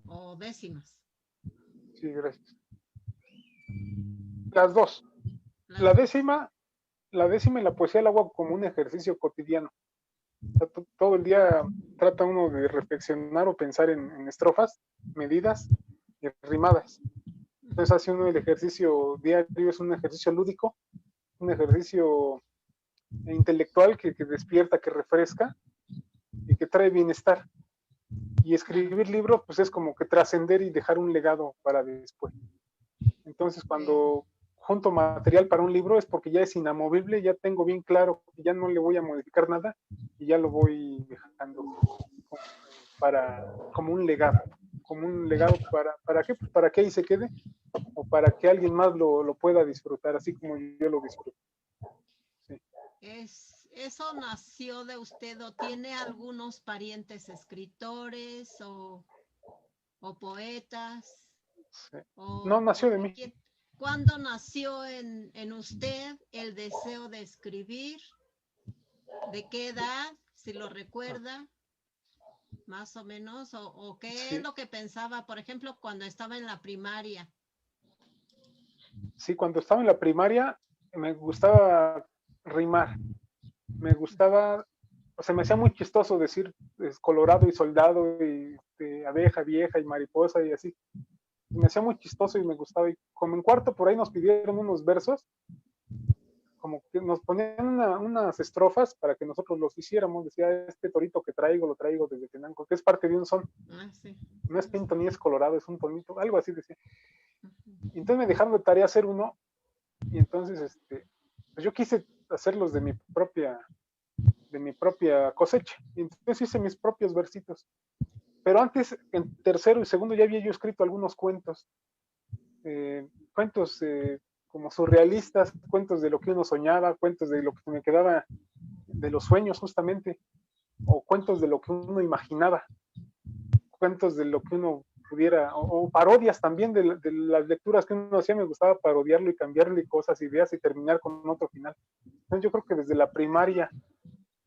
Speaker 7: o décimas.
Speaker 2: Sí, gracias. Las dos. La décima y la poesía la hago como un ejercicio cotidiano. Todo el día trata uno de reflexionar o pensar en estrofas, medidas y rimadas. Entonces hace uno el ejercicio diario, es un ejercicio lúdico, un ejercicio intelectual que despierta, que refresca y que trae bienestar. Y escribir libros pues es como que trascender y dejar un legado para después. Entonces cuando junto material para un libro es porque ya es inamovible, ya tengo bien claro que ya no le voy a modificar nada y ya lo voy dejando como un legado. ¿Para qué? Pues para que ahí se quede o para que alguien más lo pueda disfrutar, así como yo lo disfruto. Sí.
Speaker 7: ¿Eso nació de usted o tiene algunos parientes escritores o poetas?
Speaker 2: Sí. No, nació de mí.
Speaker 7: ¿Cuándo nació en usted el deseo de escribir? ¿De qué edad? Si lo recuerda, más o menos, o qué
Speaker 2: Sí.
Speaker 7: es lo que pensaba, por ejemplo, cuando estaba en la primaria.
Speaker 2: Sí, cuando estaba en la primaria me gustaba rimar, me gustaba, o sea, me hacía muy chistoso decir colorado y soldado y abeja vieja y mariposa y así. Me hacía muy chistoso y me gustaba. Y como en cuarto por ahí nos pidieron unos versos, como que nos ponían unas estrofas para que nosotros los hiciéramos. Decía, este torito que traigo, lo traigo desde Tenango, que es parte de un son.
Speaker 7: Sí.
Speaker 2: No es pinto ni es colorado, es un tonito, algo así decía. Y entonces me dejaron de tarea hacer uno, y entonces pues yo quise hacerlos de mi propia cosecha. Y entonces hice mis propios versitos. Pero antes, en tercero y segundo, ya había yo escrito algunos cuentos. Cuentos como surrealistas, cuentos de lo que uno soñaba, cuentos de lo que me quedaba de los sueños justamente, o cuentos de lo que uno imaginaba, cuentos de lo que uno pudiera, o parodias también de las lecturas que uno hacía. Me gustaba parodiarlo y cambiarle cosas, ideas y terminar con otro final. Entonces yo creo que desde la primaria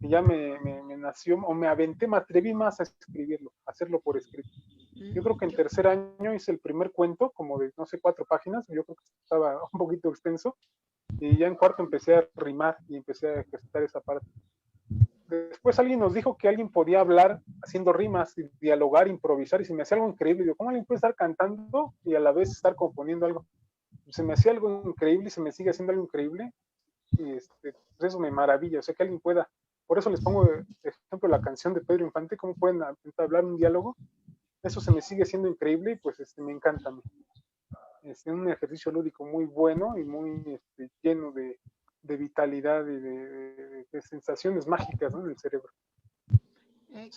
Speaker 2: ya me nació, o me aventé, me atreví más a escribirlo, a hacerlo por escrito. Yo creo que en tercer año hice el primer cuento, como de, no sé, 4 páginas, yo creo que estaba un poquito extenso, y ya en cuarto empecé a rimar y empecé a ejercitar esa parte. Después alguien nos dijo que alguien podía hablar haciendo rimas, y dialogar, improvisar, y se me hacía algo increíble. Digo, ¿cómo alguien puede estar cantando y a la vez estar componiendo algo? Se me hacía algo increíble y se me sigue haciendo algo increíble, y pues eso me maravilla, o sea, que alguien pueda. Por eso les pongo de ejemplo la canción de Pedro Infante, cómo pueden hablar un diálogo. Eso se me sigue siendo increíble y pues me encanta a mí. Es un ejercicio lúdico muy bueno y muy lleno de vitalidad y de sensaciones mágicas, ¿no?, en el cerebro.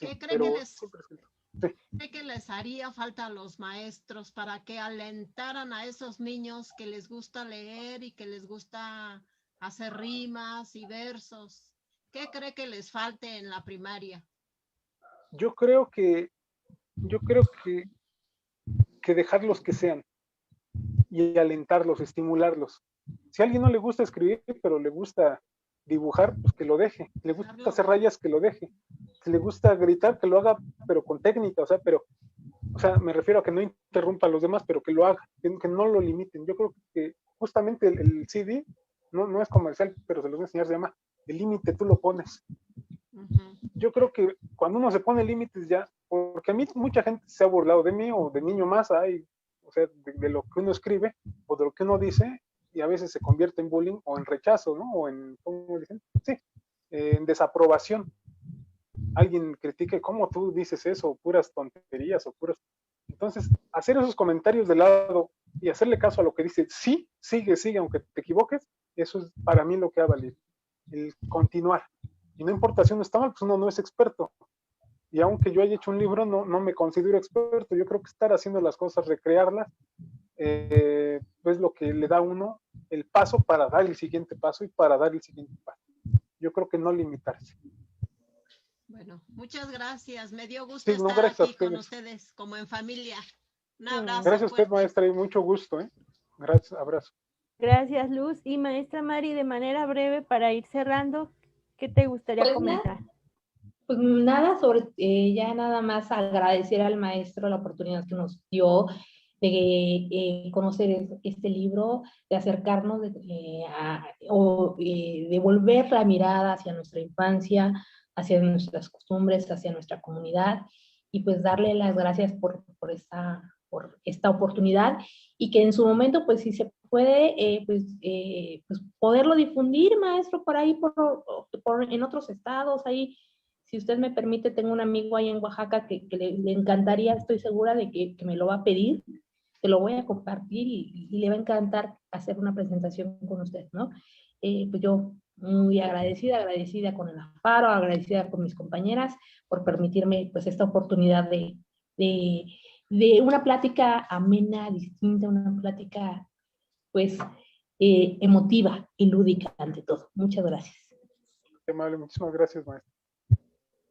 Speaker 7: ¿Qué cree
Speaker 2: pero
Speaker 7: que les,
Speaker 2: siempre sí.
Speaker 7: cree que les haría falta a los maestros para que alentaran a esos niños que les gusta leer y que les gusta hacer rimas y versos? ¿Qué cree que les falte en la primaria?
Speaker 2: Yo creo que dejarlos que sean y alentarlos, estimularlos. Si a alguien no le gusta escribir, pero le gusta dibujar, pues que lo deje. Le gusta hacer rayas, que lo deje. Si le gusta gritar, que lo haga, pero con técnica, o sea, me refiero a que no interrumpa a los demás, pero que lo haga, que no lo limiten. Yo creo que justamente el CD no es comercial, pero se los voy a enseñar, se llama el límite, tú lo pones. Yo creo que cuando uno se pone límites ya, porque a mí mucha gente se ha burlado de mí o de niño más, o sea, de lo que uno escribe o de lo que uno dice, y a veces se convierte en bullying o en rechazo, ¿no? O en, ¿cómo dicen? Sí, en desaprobación. Alguien critique, ¿cómo tú dices eso? Puras tonterías o puras... Entonces, hacer esos comentarios de lado y hacerle caso a lo que dice, sí, sigue, aunque te equivoques, eso es para mí lo que ha valido. El continuar. Y no importa si uno está mal, pues uno no es experto. Y aunque yo haya hecho un libro, no me considero experto. Yo creo que estar haciendo las cosas, recrearlas, es lo que le da a uno el paso para dar el siguiente paso y para dar el siguiente paso. Yo creo que no limitarse.
Speaker 7: Bueno, muchas gracias. Me dio gusto
Speaker 2: Sí, no,
Speaker 7: estar
Speaker 2: gracias
Speaker 7: aquí con ustedes, como en familia. Un abrazo.
Speaker 2: Gracias a usted, maestra, y mucho gusto. Gracias, abrazo.
Speaker 1: Gracias, Luz. Y maestra Mari, de manera breve, para ir cerrando, ¿qué te gustaría comentar?
Speaker 5: Pues nada, ya nada más agradecer al maestro la oportunidad que nos dio de conocer este libro, de acercarnos, de volver la mirada hacia nuestra infancia, hacia nuestras costumbres, hacia nuestra comunidad, y pues darle las gracias por esta oportunidad, y que en su momento, pues si se puede, pues poderlo difundir, maestro, por ahí, en otros estados, ahí. Si usted me permite, tengo un amigo ahí en Oaxaca que le encantaría, estoy segura de que me lo va a pedir, te lo voy a compartir y le va a encantar hacer una presentación con usted, ¿no? Pues yo muy agradecida con el Faro, agradecida con mis compañeras por permitirme pues esta oportunidad de una plática amena, distinta, una plática pues emotiva y lúdica ante todo. Muchas gracias.
Speaker 2: Qué amable, muchísimas gracias, maestra.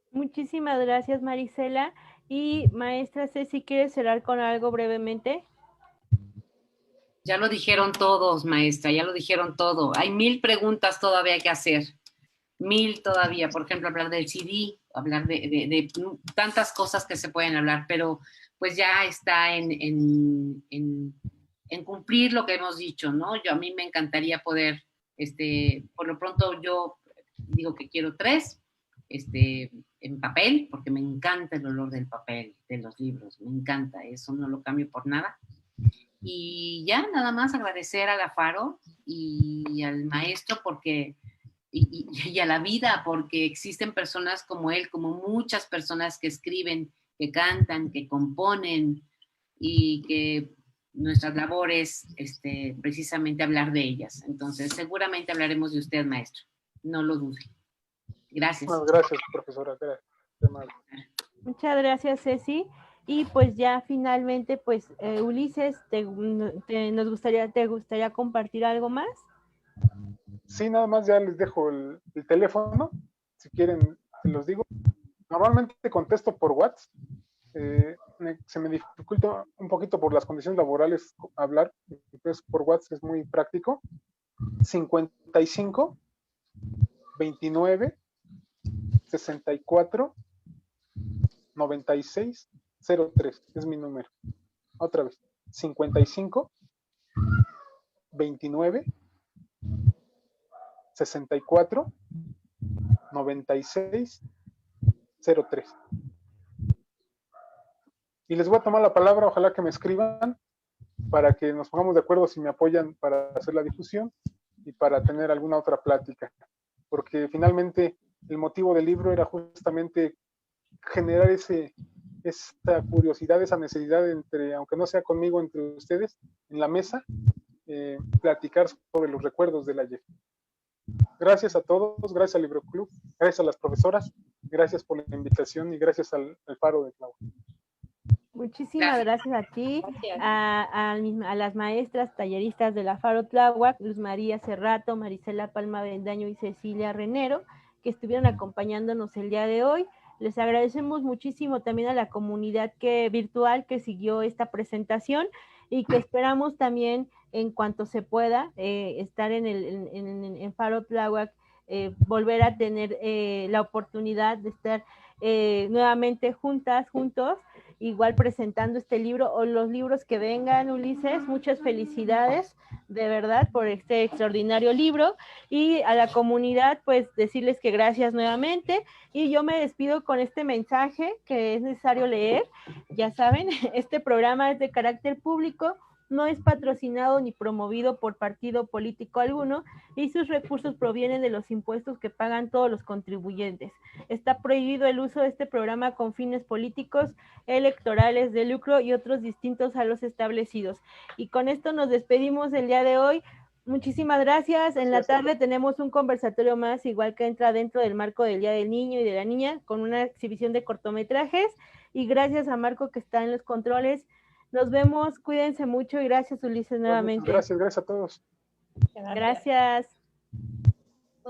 Speaker 1: Muchísimas gracias, Marisela. Y maestra Ceci, ¿quieres cerrar con algo brevemente?
Speaker 3: Ya lo dijeron todos, maestra, ya lo dijeron todo. Hay 1000 preguntas todavía que hacer. 1000 todavía. Por ejemplo, hablar del CD, hablar de tantas cosas que se pueden hablar, pero pues ya está en cumplir lo que hemos dicho, ¿no? A mí me encantaría poder, por lo pronto yo digo que quiero 3, en papel, porque me encanta el olor del papel, de los libros, me encanta, eso no lo cambio por nada. Y ya nada más agradecer a la Faro y al maestro porque, y a la vida, porque existen personas como él, como muchas personas que escriben, que cantan, que componen, y que nuestras labores precisamente hablar de ellas. Entonces seguramente hablaremos de usted, maestro, no lo dude. Gracias.
Speaker 2: Bueno, gracias, profesora. Gracias.
Speaker 1: Muchas gracias, Ceci. Y pues ya finalmente, pues Ulises, ¿te gustaría compartir algo más?
Speaker 2: Sí, nada más ya les dejo el teléfono. Si quieren, se los digo. Normalmente te contesto por WhatsApp. Se me dificulta un poquito por las condiciones laborales hablar. Entonces, por WhatsApp es muy práctico. 55 29 64 96 03 es mi número. Otra vez, 55 29 64 96 03. Y les voy a tomar la palabra, ojalá que me escriban para que nos pongamos de acuerdo si me apoyan para hacer la difusión y para tener alguna otra plática. Porque finalmente el motivo del libro era justamente generar esta curiosidad, esa necesidad entre, aunque no sea conmigo, entre ustedes, en la mesa, platicar sobre los recuerdos del ayer. gracias a todos, gracias al Libro Club, gracias a las profesoras, gracias por la invitación y gracias al Faro de Tláhuac.
Speaker 1: Muchísimas gracias a ti,
Speaker 6: Gracias.
Speaker 1: a las maestras talleristas de la Faro Tláhuac, Luz María Cerrato, Marisela Palma Bendaño y Cecilia Renero, que estuvieron acompañándonos el día de hoy. Les agradecemos muchísimo también a la comunidad virtual que siguió esta presentación y que esperamos también, en cuanto se pueda, estar en Faro Tláhuac, volver a tener la oportunidad de estar nuevamente juntos, igual presentando este libro o los libros que vengan. Ulises, muchas felicidades de verdad por este extraordinario libro, y a la comunidad pues decirles que gracias nuevamente, y yo me despido con este mensaje que es necesario leer. Ya saben, este programa es de carácter público, no es patrocinado ni promovido por partido político alguno, y sus recursos provienen de los impuestos que pagan todos los contribuyentes. Está prohibido el uso de este programa con fines políticos, electorales, de lucro y otros distintos a los establecidos. Y con esto nos despedimos el día de hoy. Muchísimas gracias. En la tarde tenemos un conversatorio más, igual que entra dentro del marco del Día del Niño y de la Niña, con una exhibición de cortometrajes. Y gracias a Marco, que está en los controles. Nos vemos, cuídense mucho, y gracias, Ulises, nuevamente.
Speaker 2: Gracias a todos.
Speaker 1: Gracias.